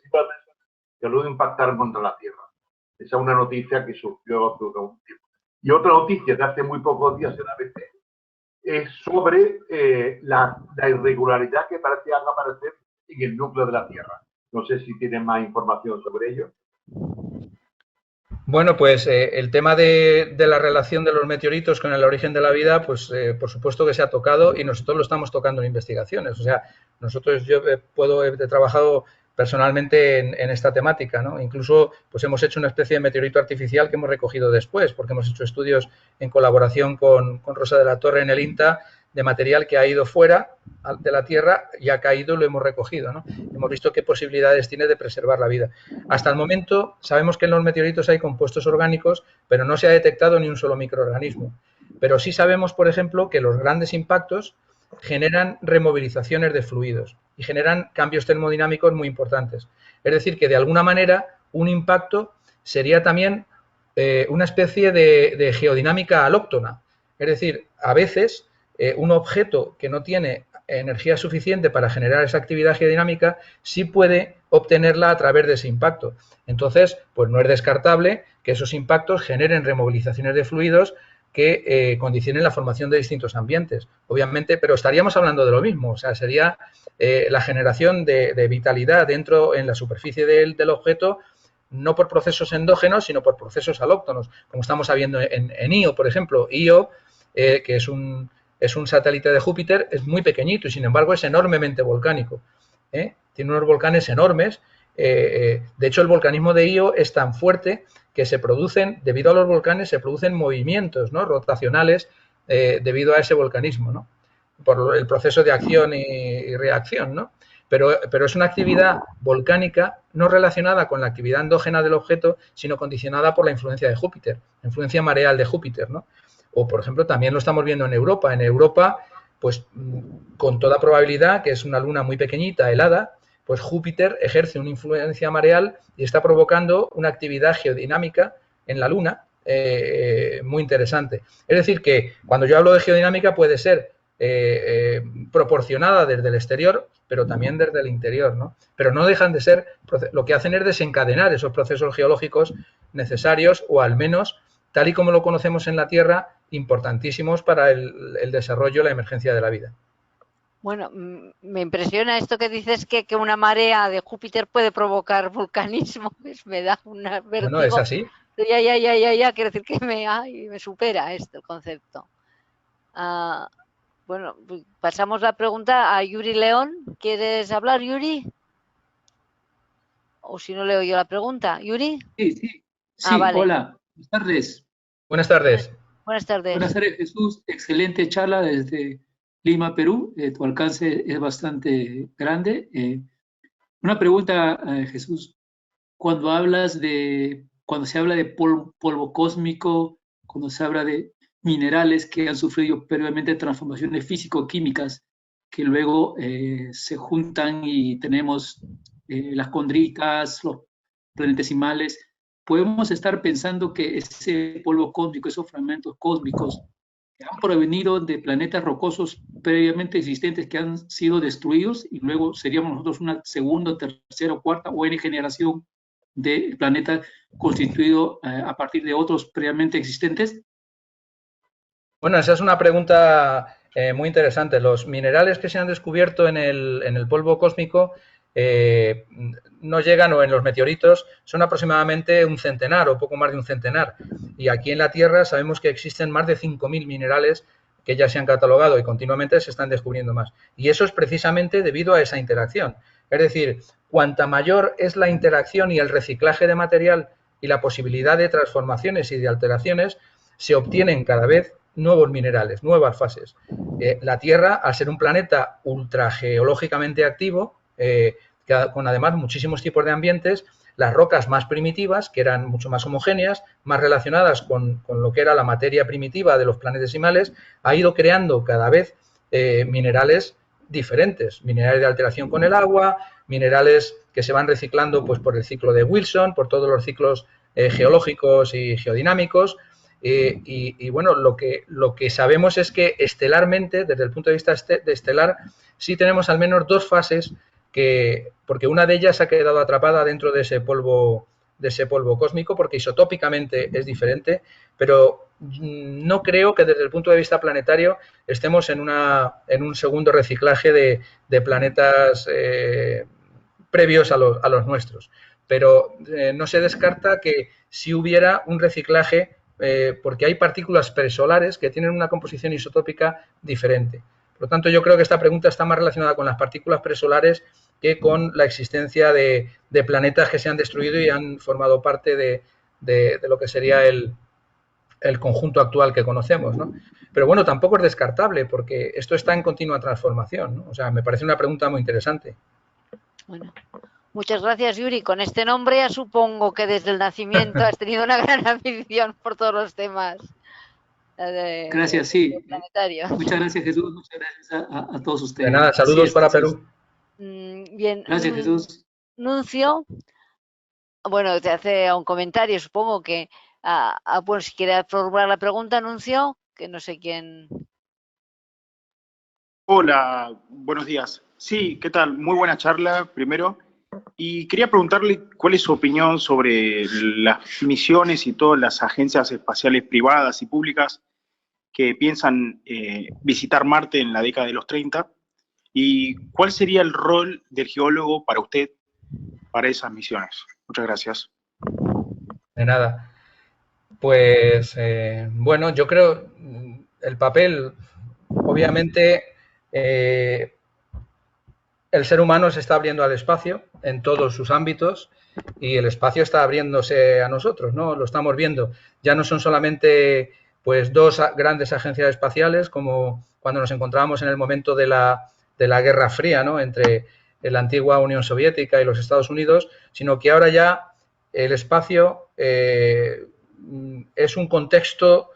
que luego impactaron contra la Tierra. Esa es una noticia que surgió hace un tiempo. Y otra noticia de hace muy pocos días en ABC es sobre la irregularidad que parece aparecer en el núcleo de la Tierra. No sé si tienen más información sobre ello. Bueno, pues el tema de la relación de los meteoritos con el origen de la vida, pues por supuesto que se ha tocado y nosotros lo estamos tocando en investigaciones. O sea, yo he trabajado personalmente en esta temática, ¿no? Incluso pues hemos hecho una especie de meteorito artificial que hemos recogido después, porque hemos hecho estudios en colaboración con Rosa de la Torre en el INTA de material que ha ido fuera de la Tierra y ha caído y lo hemos recogido, ¿no? Hemos visto qué posibilidades tiene de preservar la vida. Hasta el momento sabemos que en los meteoritos hay compuestos orgánicos, pero no se ha detectado ni un solo microorganismo. Pero sí sabemos, por ejemplo, que los grandes impactos generan removilizaciones de fluidos y generan cambios termodinámicos muy importantes. Es decir, que de alguna manera un impacto sería también una especie de geodinámica alóctona. Es decir, a veces un objeto que no tiene energía suficiente para generar esa actividad geodinámica sí puede obtenerla a través de ese impacto. Entonces, pues no es descartable que esos impactos generen removilizaciones de fluidos que condicionen la formación de distintos ambientes. Obviamente, pero estaríamos hablando de lo mismo, o sea, sería la generación de vitalidad dentro en la superficie del objeto, no por procesos endógenos, sino por procesos alóctonos, como estamos viendo en Io, por ejemplo. Io, que es un satélite de Júpiter, es muy pequeñito y sin embargo es enormemente volcánico. Tiene unos volcanes enormes. De hecho, el volcanismo de Io es tan fuerte que se producen, debido a los volcanes, se producen movimientos, ¿no?, rotacionales debido a ese volcanismo, ¿no?, por el proceso de acción y reacción, ¿no? Pero es una actividad volcánica no relacionada con la actividad endógena del objeto, sino condicionada por la influencia de Júpiter, la influencia mareal de Júpiter, ¿no? O, por ejemplo, también lo estamos viendo en Europa. En Europa, pues con toda probabilidad, que es una luna muy pequeñita, helada, pues Júpiter ejerce una influencia mareal y está provocando una actividad geodinámica en la luna muy interesante. Es decir, que cuando yo hablo de geodinámica puede ser proporcionada desde el exterior, pero también desde el interior, ¿no? Pero no dejan de ser, lo que hacen es desencadenar esos procesos geológicos necesarios o al menos, tal y como lo conocemos en la Tierra, importantísimos para el desarrollo, la emergencia de la vida. Bueno, me impresiona esto que dices que una marea de Júpiter puede provocar vulcanismo. Me da una vértigo. Bueno, es así. Ya, quiero decir que me supera el concepto. Bueno, pasamos la pregunta a Yuri León. ¿Quieres hablar, Yuri? O si no leo yo la pregunta. ¿Yuri? Sí. Vale. Hola, buenas tardes. Buenas tardes. Buenas tardes. Buenas tardes, Jesús. Excelente charla desde Lima, Perú. Tu alcance es bastante grande. Una pregunta, Jesús. Cuando se habla de polvo cósmico, cuando se habla de minerales que han sufrido previamente transformaciones físico-químicas, que luego se juntan y tenemos las condritas, los planetesimales, podemos estar pensando que ese polvo cósmico, esos fragmentos cósmicos, han provenido de planetas rocosos previamente existentes que han sido destruidos y luego seríamos nosotros una segunda, tercera o cuarta o N generación de planeta constituido a partir de otros previamente existentes? Bueno, esa es una pregunta muy interesante. Los minerales que se han descubierto en el polvo cósmico no llegan, o en los meteoritos, son aproximadamente un centenar o poco más de un centenar. Y aquí en la Tierra sabemos que existen más de 5.000 minerales que ya se han catalogado y continuamente se están descubriendo más. Y eso es precisamente debido a esa interacción. Es decir, cuanta mayor es la interacción y el reciclaje de material y la posibilidad de transformaciones y de alteraciones, se obtienen cada vez nuevos minerales, nuevas fases. La Tierra, al ser un planeta ultrageológicamente activo, con además muchísimos tipos de ambientes, las rocas más primitivas, que eran mucho más homogéneas, más relacionadas con lo que era la materia primitiva de los planetesimales, ha ido creando cada vez minerales diferentes, minerales de alteración con el agua, minerales que se van reciclando pues por el ciclo de Wilson, por todos los ciclos geológicos y geodinámicos. Y bueno, lo que sabemos es que estelarmente, desde el punto de vista estelar, sí tenemos al menos dos fases, porque una de ellas ha quedado atrapada dentro de ese polvo cósmico, porque isotópicamente es diferente, pero no creo que desde el punto de vista planetario estemos en un segundo reciclaje de planetas previos a los nuestros. Pero no se descarta que si hubiera un reciclaje, porque hay partículas presolares que tienen una composición isotópica diferente. Por lo tanto, yo creo que esta pregunta está más relacionada con las partículas presolares que con la existencia de planetas que se han destruido y han formado parte de lo que sería el conjunto actual que conocemos, ¿no? Pero bueno, tampoco es descartable, porque esto está en continua transformación, ¿no? O sea, me parece una pregunta muy interesante. Bueno, muchas gracias, Yuri. Con este nombre ya supongo que desde el nacimiento has tenido una gran afición por todos los temas. Gracias, sí. Planetario. Muchas gracias, Jesús. Muchas gracias a todos ustedes. De nada, saludos para Perú. Bien. Gracias, Jesús. Nuncio, bueno, te hace un comentario, supongo que, bueno, si quiere formular la pregunta, Nuncio, que no sé quién. Hola, buenos días. Sí, ¿qué tal? Muy buena charla, primero. Y quería preguntarle cuál es su opinión sobre las misiones y todas las agencias espaciales privadas y públicas que piensan visitar Marte en la década de los 30. ¿Y cuál sería el rol del geólogo para usted para esas misiones? Muchas gracias. De nada. Pues, bueno, yo creo el papel, obviamente, el ser humano se está abriendo al espacio en todos sus ámbitos y el espacio está abriéndose a nosotros, ¿no? Lo estamos viendo. Ya no son solamente pues dos grandes agencias espaciales como cuando nos encontrábamos en el momento de la Guerra Fría, ¿no? Entre la antigua Unión Soviética y los Estados Unidos, sino que ahora ya el espacio es un contexto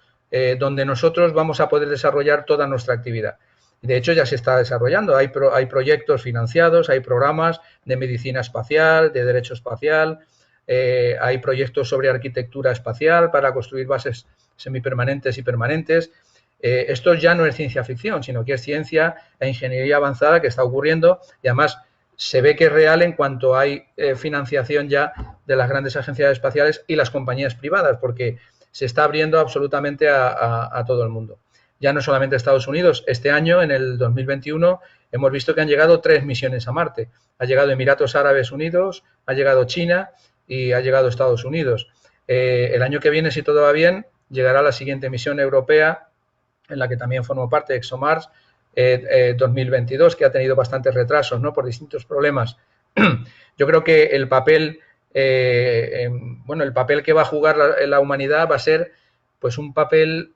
donde nosotros vamos a poder desarrollar toda nuestra actividad. De hecho, ya se está desarrollando. Hay proyectos financiados, hay programas de medicina espacial, de derecho espacial, hay proyectos sobre arquitectura espacial para construir bases semipermanentes y permanentes. Esto ya no es ciencia ficción, sino que es ciencia e ingeniería avanzada que está ocurriendo y además se ve que es real en cuanto hay financiación ya de las grandes agencias espaciales y las compañías privadas, porque se está abriendo absolutamente a todo el mundo. Ya no solamente Estados Unidos. Este año, en el 2021, hemos visto que han llegado 3 misiones a Marte. Ha llegado Emiratos Árabes Unidos, ha llegado China y ha llegado Estados Unidos. El año que viene, si todo va bien, llegará la siguiente misión europea, en la que también formo parte, ExoMars, 2022, que ha tenido bastantes retrasos, ¿no? Por distintos problemas. Yo creo que el papel, bueno, el papel que va a jugar la humanidad va a ser, pues, un papel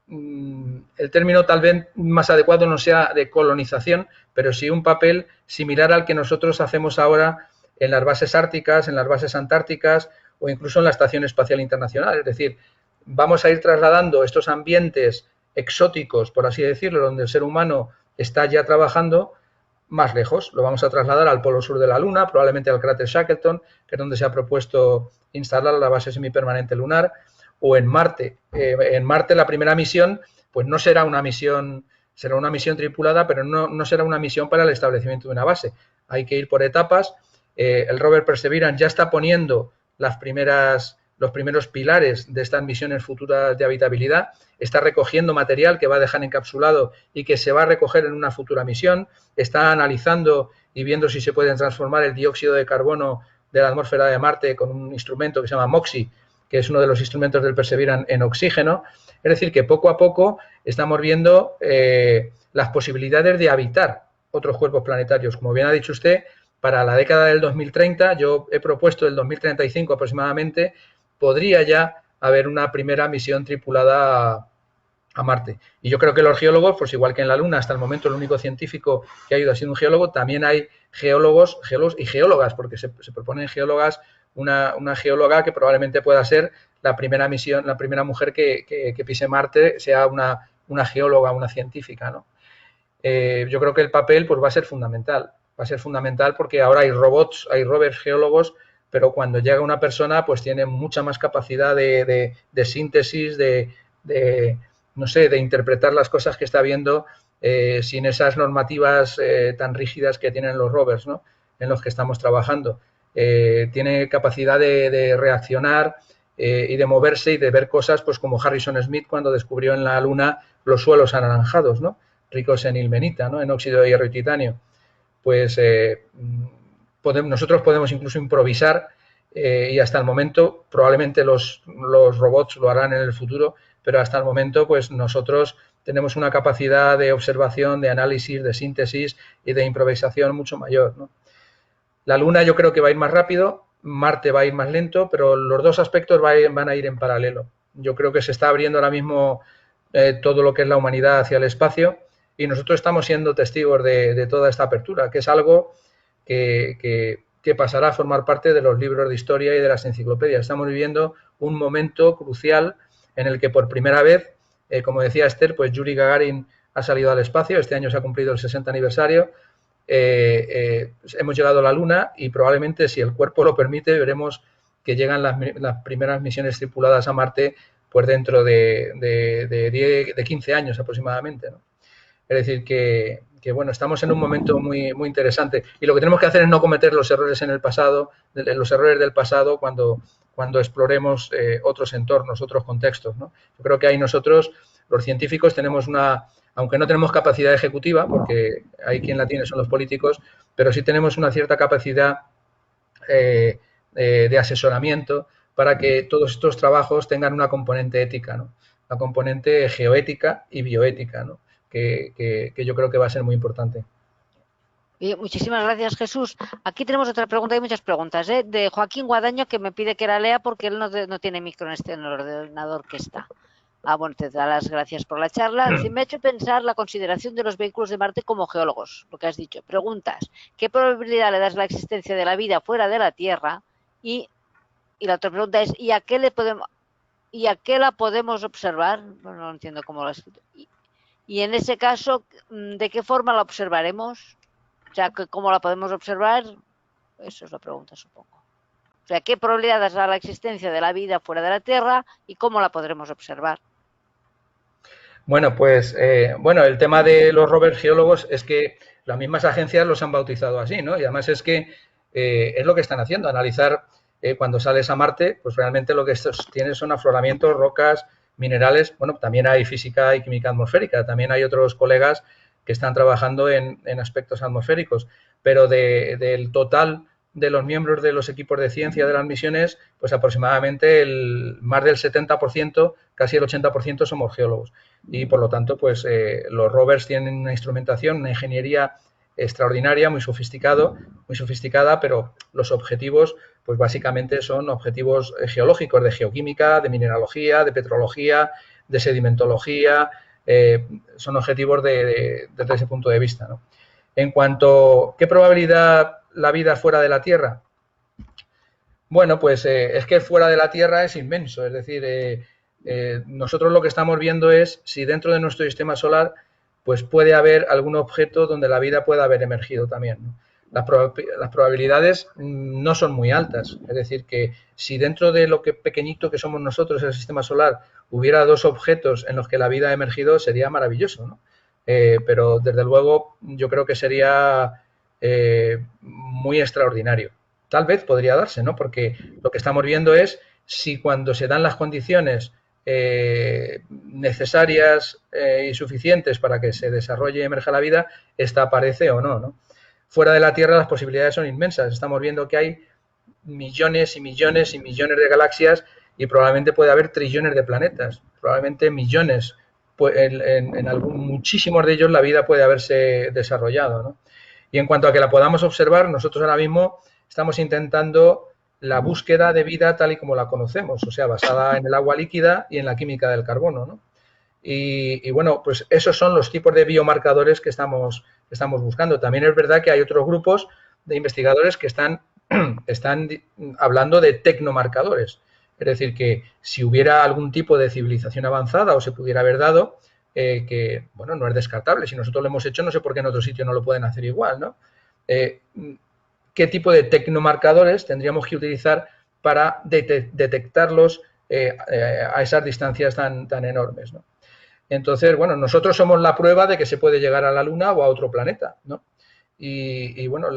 el término tal vez más adecuado no sea de colonización, pero sí un papel similar al que nosotros hacemos ahora en las bases árticas, en las bases antárticas o incluso en la Estación Espacial Internacional. Es decir, vamos a ir trasladando estos ambientes exóticos, por así decirlo, donde el ser humano está ya trabajando, más lejos. Lo vamos a trasladar al polo sur de la Luna, probablemente al cráter Shackleton, que es donde se ha propuesto instalar la base semipermanente lunar, o en Marte. En Marte la primera misión, pues no será una misión, será una misión tripulada, pero no será una misión para el establecimiento de una base. Hay que ir por etapas. El rover Perseverance ya está poniendo los primeros pilares de estas misiones futuras de habitabilidad, está recogiendo material que va a dejar encapsulado y que se va a recoger en una futura misión, está analizando y viendo si se pueden transformar el dióxido de carbono de la atmósfera de Marte con un instrumento que se llama MOXIE, que es uno de los instrumentos del Perseverance en oxígeno. Es decir, que poco a poco estamos viendo las posibilidades de habitar otros cuerpos planetarios. Como bien ha dicho usted, para la década del 2030, yo he propuesto el 2035 aproximadamente, podría ya haber una primera misión tripulada a Marte. Y yo creo que los geólogos, pues igual que en la Luna, hasta el momento el único científico que ha ido ha sido un geólogo, también hay geólogos y geólogas, porque se proponen geólogas, una geóloga que probablemente pueda ser la primera misión, la primera mujer que pise Marte, sea una geóloga, una científica, ¿no? Yo creo que el papel pues va a ser fundamental. Va a ser fundamental porque ahora hay robots, hay rovers geólogos, pero cuando llega una persona pues tiene mucha más capacidad de síntesis, no sé, de interpretar las cosas que está viendo sin esas normativas tan rígidas que tienen los rovers, ¿no?, en los que estamos trabajando. Tiene capacidad de reaccionar y de moverse y de ver cosas pues como Harrison Smith cuando descubrió en la Luna los suelos anaranjados, ¿no?, ricos en ilmenita, ¿no?, en óxido de hierro y titanio. Pues nosotros podemos incluso improvisar y hasta el momento, probablemente los robots lo harán en el futuro, pero hasta el momento pues nosotros tenemos una capacidad de observación, de análisis, de síntesis y de improvisación mucho mayor, ¿no? La Luna yo creo que va a ir más rápido, Marte va a ir más lento, pero los dos aspectos van a ir en paralelo. Yo creo que se está abriendo ahora mismo todo lo que es la humanidad hacia el espacio y nosotros estamos siendo testigos de toda esta apertura, que es algo que pasará a formar parte de los libros de historia y de las enciclopedias. Estamos viviendo un momento crucial en el que por primera vez, como decía Esther, pues Yuri Gagarin ha salido al espacio, este año se ha cumplido el 60 aniversario, hemos llegado a la Luna y probablemente, si el cuerpo lo permite, veremos que llegan las primeras misiones tripuladas a Marte pues dentro de 15 años aproximadamente, ¿no? Es decir, que bueno, estamos en un momento muy, muy interesante y lo que tenemos que hacer es no cometer los errores del pasado cuando exploremos otros entornos, otros contextos, ¿no? Yo creo que ahí nosotros, los científicos, tenemos aunque no tenemos capacidad ejecutiva, porque hay quien la tiene, son los políticos, pero sí tenemos una cierta capacidad de asesoramiento para que todos estos trabajos tengan una componente ética, ¿no?, una componente geoética y bioética, ¿no?, que yo creo que va a ser muy importante. Bien, muchísimas gracias, Jesús. Aquí tenemos otra pregunta, hay muchas preguntas, de Joaquín Guadaño, que me pide que la lea porque él no tiene micro en el ordenador que está. Bueno, te da las gracias por la charla. Me ha hecho pensar la consideración de los vehículos de Marte como geólogos, lo que has dicho. Preguntas, ¿qué probabilidad le das a la existencia de la vida fuera de la Tierra? Y la otra pregunta es, ¿y a qué la podemos observar? Bueno, no entiendo cómo lo has escrito. Y en ese caso, ¿de qué forma la observaremos? O sea, ¿cómo la podemos observar? Eso es la pregunta, supongo. O sea, ¿qué probabilidad da la existencia de la vida fuera de la Tierra y cómo la podremos observar? Bueno, pues el tema de los rovers geólogos es que las mismas agencias los han bautizado así, ¿no? Y además es que es lo que están haciendo, analizar cuando sales a Marte, pues realmente lo que estos tienen son afloramientos, rocas, minerales. Bueno, también hay física y química atmosférica, también hay otros colegas que están trabajando en aspectos atmosféricos, pero del total de los miembros de los equipos de ciencia de las misiones, pues aproximadamente más del 70%, casi el 80% somos geólogos. Y por lo tanto, pues los rovers tienen una instrumentación, una ingeniería extraordinaria, muy sofisticada, pero los objetivos, pues básicamente son objetivos geológicos, de geoquímica, de mineralogía, de petrología, de sedimentología, son objetivos desde ese punto de vista, ¿no? En cuanto a qué probabilidad la vida fuera de la Tierra, bueno, pues es que fuera de la Tierra es inmenso, es decir, nosotros lo que estamos viendo es si dentro de nuestro sistema solar pues puede haber algún objeto donde la vida pueda haber emergido también, ¿no? Las probabilidades no son muy altas, es decir, que si dentro de lo que pequeñito que somos nosotros, el sistema solar, hubiera dos objetos en los que la vida ha emergido, sería maravilloso, ¿no? Pero desde luego yo creo que sería muy extraordinario. Tal vez podría darse, ¿no? Porque lo que estamos viendo es si cuando se dan las condiciones necesarias y suficientes para que se desarrolle y emerja la vida, esta aparece o no, ¿no? Fuera de la Tierra las posibilidades son inmensas. Estamos viendo que hay millones y millones y millones de galaxias y probablemente puede haber trillones de planetas, probablemente millones. Pues muchísimos de ellos la vida puede haberse desarrollado, ¿no? Y en cuanto a que la podamos observar, nosotros ahora mismo estamos intentando la búsqueda de vida tal y como la conocemos, o sea, basada en el agua líquida y en la química del carbono, ¿no? Y bueno, pues esos son los tipos de biomarcadores que estamos buscando. También es verdad que hay otros grupos de investigadores que están hablando de tecnomarcadores. Es decir, que si hubiera algún tipo de civilización avanzada o se pudiera haber dado, que, bueno, no es descartable. Si nosotros lo hemos hecho, no sé por qué en otro sitio no lo pueden hacer igual, ¿no? ¿Qué tipo de tecnomarcadores tendríamos que utilizar para detectarlos a esas distancias tan enormes, ¿no? Entonces, bueno, nosotros somos la prueba de que se puede llegar a la Luna o a otro planeta, ¿no? Y bueno,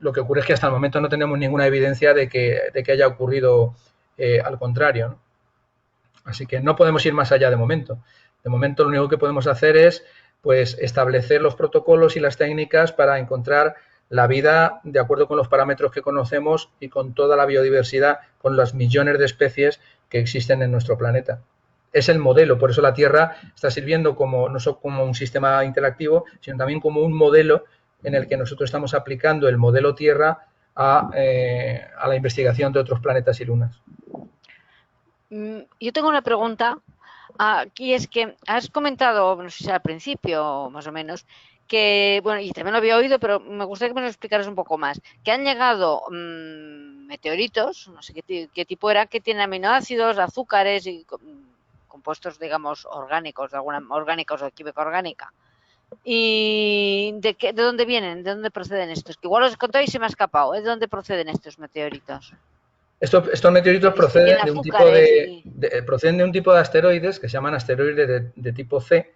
lo que ocurre es que hasta el momento no tenemos ninguna evidencia de que haya ocurrido al contrario, ¿no? Así que no podemos ir más allá de momento. De momento lo único que podemos hacer es pues establecer los protocolos y las técnicas para encontrar la vida de acuerdo con los parámetros que conocemos y con toda la biodiversidad, con los millones de especies que existen en nuestro planeta. Es el modelo, por eso la Tierra está sirviendo no solo como un sistema interactivo, sino también como un modelo en el que nosotros estamos aplicando el modelo Tierra a la investigación de otros planetas y lunas. Yo tengo una pregunta, aquí es que has comentado, no sé si al principio más o menos, que, bueno, y también lo había oído, pero me gustaría que me lo explicaras un poco más, que han llegado meteoritos, no sé qué tipo era, que tienen aminoácidos, azúcares y compuestos, digamos, orgánicos, orgánicos o química orgánica. ¿Y de dónde vienen? ¿De dónde proceden estos? Que igual os contáis y se me ha escapado. ¿De dónde proceden estos meteoritos? Estos meteoritos proceden de un tipo de asteroides que se llaman asteroides de tipo C,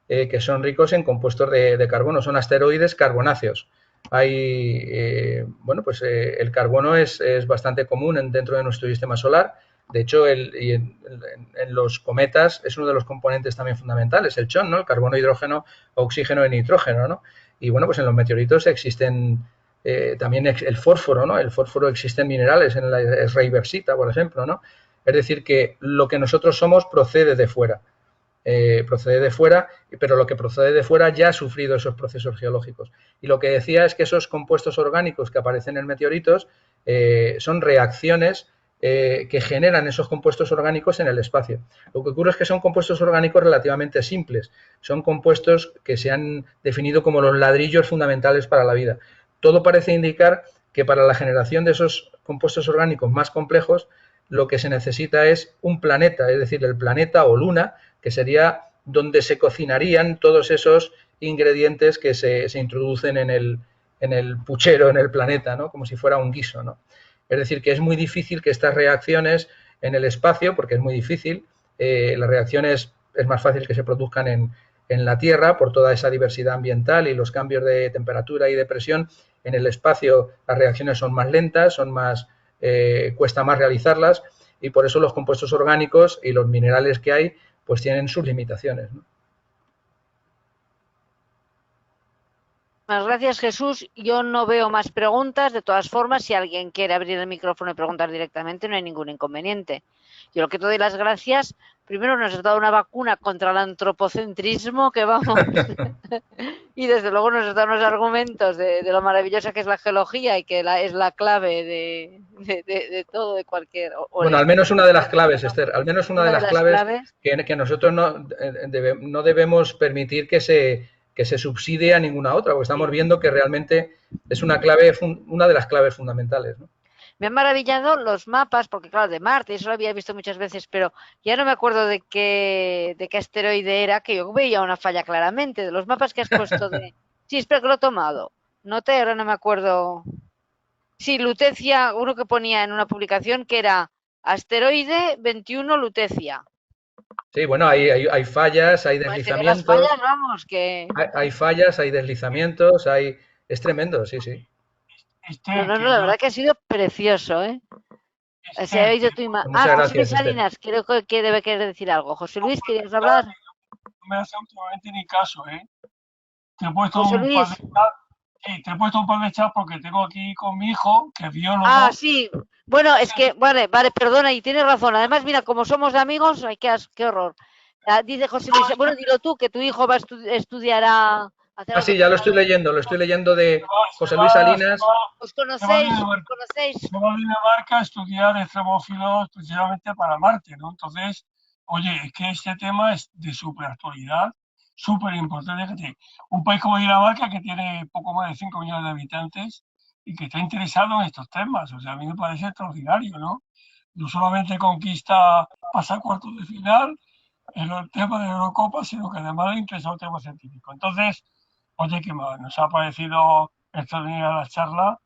que son ricos en compuestos de carbono. Son asteroides carbonáceos. Bueno, pues el carbono es bastante común dentro de nuestro sistema solar. De hecho, en los cometas es uno de los componentes también fundamentales, el CHON, ¿no? El carbono, hidrógeno, oxígeno y nitrógeno, ¿no? Y bueno, pues en los meteoritos existen también el fósforo, ¿no? El fósforo existe en minerales, en la esreiversita, por ejemplo, ¿no? Es decir, que lo que nosotros somos procede de fuera. Pero lo que procede de fuera ya ha sufrido esos procesos geológicos. Y lo que decía es que esos compuestos orgánicos que aparecen en meteoritos son reacciones que generan esos compuestos orgánicos en el espacio. Lo que ocurre es que son compuestos orgánicos relativamente simples. Son compuestos que se han definido como los ladrillos fundamentales para la vida. Todo parece indicar que para la generación de esos compuestos orgánicos más complejos, lo que se necesita es un planeta, es decir, el planeta o luna, que sería donde se cocinarían todos esos ingredientes que se introducen en el puchero, en el planeta, ¿no? Como si fuera un guiso, ¿no? Es decir, que es muy difícil que estas reacciones en el espacio, porque es muy difícil, las reacciones es más fácil que se produzcan en la Tierra por toda esa diversidad ambiental y los cambios de temperatura y de presión. En el espacio las reacciones son más lentas, cuesta más realizarlas y por eso los compuestos orgánicos y los minerales que hay pues tienen sus limitaciones, ¿no? Muchas gracias, Jesús. Yo no veo más preguntas. De todas formas, si alguien quiere abrir el micrófono y preguntar directamente, no hay ningún inconveniente. Yo lo que te doy las gracias primero nos has dado una vacuna contra el antropocentrismo, que vamos, y desde luego nos has dado unos argumentos de lo maravillosa que es la geología y que es la clave de todo, de cualquier... Bueno, al menos una de las claves, Esther, al menos una de las claves claves. que nosotros no debemos permitir que se subsidie a ninguna otra, porque estamos viendo que realmente es una clave, una de las claves fundamentales, ¿no? Me han maravillado los mapas, porque claro, de Marte, eso lo había visto muchas veces, pero ya no me acuerdo de qué asteroide era, que yo veía una falla claramente, de los mapas que has puesto de... Sí, espero que lo he tomado. Ahora no me acuerdo. Sí, Lutecia, uno que ponía en una publicación que era asteroide 21 Lutecia. Sí, bueno, hay fallas, hay deslizamientos. Las fallas, vamos, que... Hay fallas, hay deslizamientos, es tremendo, sí, sí. No, la verdad que ha sido precioso, ¿eh? Se ha oído tu imagen. José Luis Salinas, creo que debe querer decir algo. José Luis, ¿querías hablar? No me hace últimamente ni caso, ¿eh? Te he puesto José Luis. te he puesto un par de chats porque tengo aquí con mi hijo, que es biólogo. Sí. Bueno, es que, vale, perdona, y tienes razón. Además, mira, como somos amigos, ay, qué horror. Dice José Luis, bueno, dilo tú, que tu hijo va a estudiar a... sí, ya lo estoy leyendo de José Luis Salinas. ¿Os conocéis? Se va a Dinamarca a estudiar extremófilos precisamente para Marte, ¿no? Entonces, oye, es que este tema es de súper actualidad, súper importante. Un país como Dinamarca, que tiene poco más de 5 millones de habitantes y que está interesado en estos temas, o sea, a mí me parece extraordinario, ¿no? No solamente conquista, pasa a cuartos de final en el tema de la Eurocopa, sino que además le interesa el tema científico. Entonces, oye, que nos ha parecido extraordinaria la charla.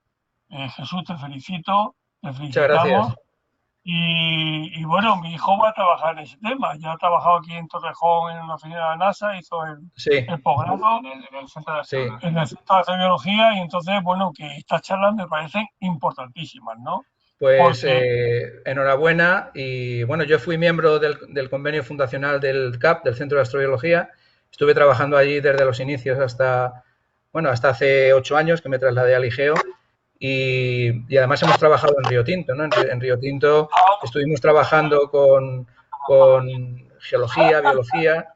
Jesús, te felicito, te felicitamos. Y bueno, mi hijo va a trabajar en ese tema. Ya ha trabajado aquí en Torrejón en una oficina de la NASA, hizo el posgrado en el Centro de Astrobiología, y entonces, bueno, que estas charlas me parecen importantísimas, ¿no? Pues enhorabuena, y bueno, yo fui miembro del convenio fundacional del CAP, del Centro de Astrobiología. Estuve trabajando allí desde los inicios hasta hace 8 años que me trasladé al IGEO, y además hemos trabajado en Río Tinto, ¿no? En Río Tinto estuvimos trabajando con geología, biología,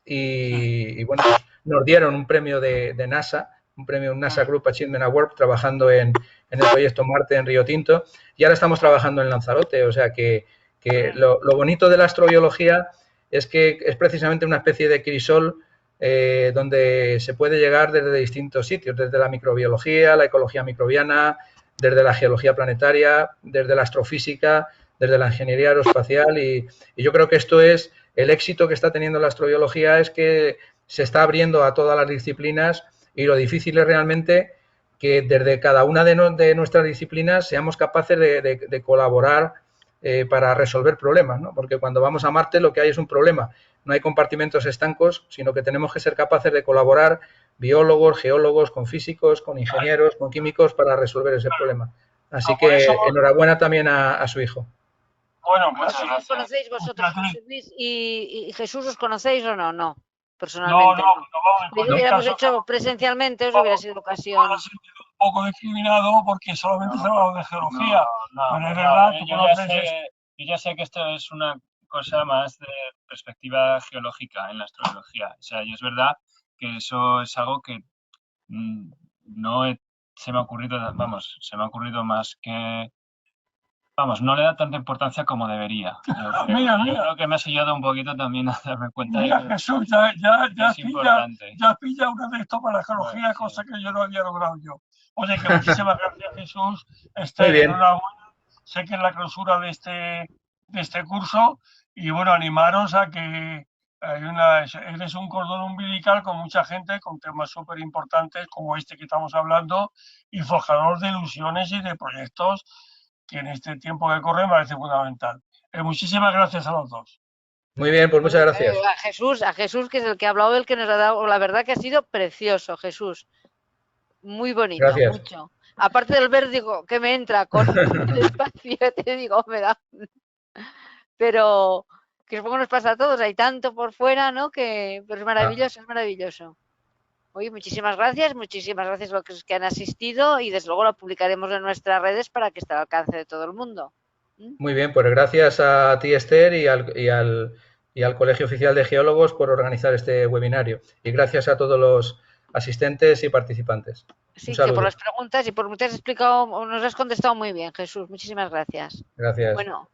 y bueno, nos dieron un premio de NASA, un premio NASA Group Achievement Award, trabajando en el proyecto Marte en Río Tinto, y ahora estamos trabajando en Lanzarote. O sea que lo bonito de la astrobiología es que es precisamente una especie de crisol donde se puede llegar desde distintos sitios, desde la microbiología, la ecología microbiana, desde la geología planetaria, desde la astrofísica, desde la ingeniería aeroespacial, y yo creo que esto es el éxito que está teniendo la astrobiología, es que se está abriendo a todas las disciplinas, y lo difícil es realmente que desde cada una de nuestras disciplinas seamos capaces de colaborar para resolver problemas, ¿no? Porque cuando vamos a Marte lo que hay es un problema. No hay compartimentos estancos, sino que tenemos que ser capaces de colaborar, biólogos, geólogos, con físicos, con ingenieros, con químicos, para resolver ese problema. Así que enhorabuena también a su hijo. Bueno, pues ¿os conocéis vosotros, José Luis y Jesús? ¿Os conocéis o no? No, personalmente. Si lo hubiéramos hecho presencialmente, os hubiera sido ocasión. Me he sentido un poco discriminado porque solamente se ha hablado de geología. Pero es verdad, yo ya sé que esto es una cosa más de perspectiva geológica en la astrobiología. O sea, y es verdad que eso es algo que se me ha ocurrido más que... Vamos, no le da tanta importancia como debería. Yo creo que me ha ayudado un poquito también a darme cuenta de que Jesús, ya pilla una de esto para la geología, cosa que yo no había logrado yo. Oye, que muchísimas gracias, Jesús. Enhorabuena. Sé que es la clausura de este curso, y bueno, animaros a que eres un cordón umbilical con mucha gente, con temas súper importantes como este que estamos hablando, y forjador de ilusiones y de proyectos que en este tiempo que corre me parece fundamental. Muchísimas gracias a los dos. Muy bien, pues muchas gracias. A Jesús, que es el que ha hablado, el que nos ha dado, la verdad que ha sido precioso, Jesús. Muy bonito, gracias. Mucho. Aparte del vértigo que me entra con el espacio, te digo, me da. Pero que supongo nos pasa a todos, hay tanto por fuera, ¿no? Pero es maravilloso, es maravilloso. Oye, muchísimas gracias a los que han asistido, y desde luego lo publicaremos en nuestras redes para que esté al alcance de todo el mundo. Muy bien, pues gracias a ti, Esther, y al y al Colegio Oficial de Geólogos por organizar este webinario. Y gracias a todos los asistentes y participantes. Sí, que por las preguntas y por lo que te has explicado, nos has contestado muy bien, Jesús. Muchísimas gracias. Gracias. Bueno.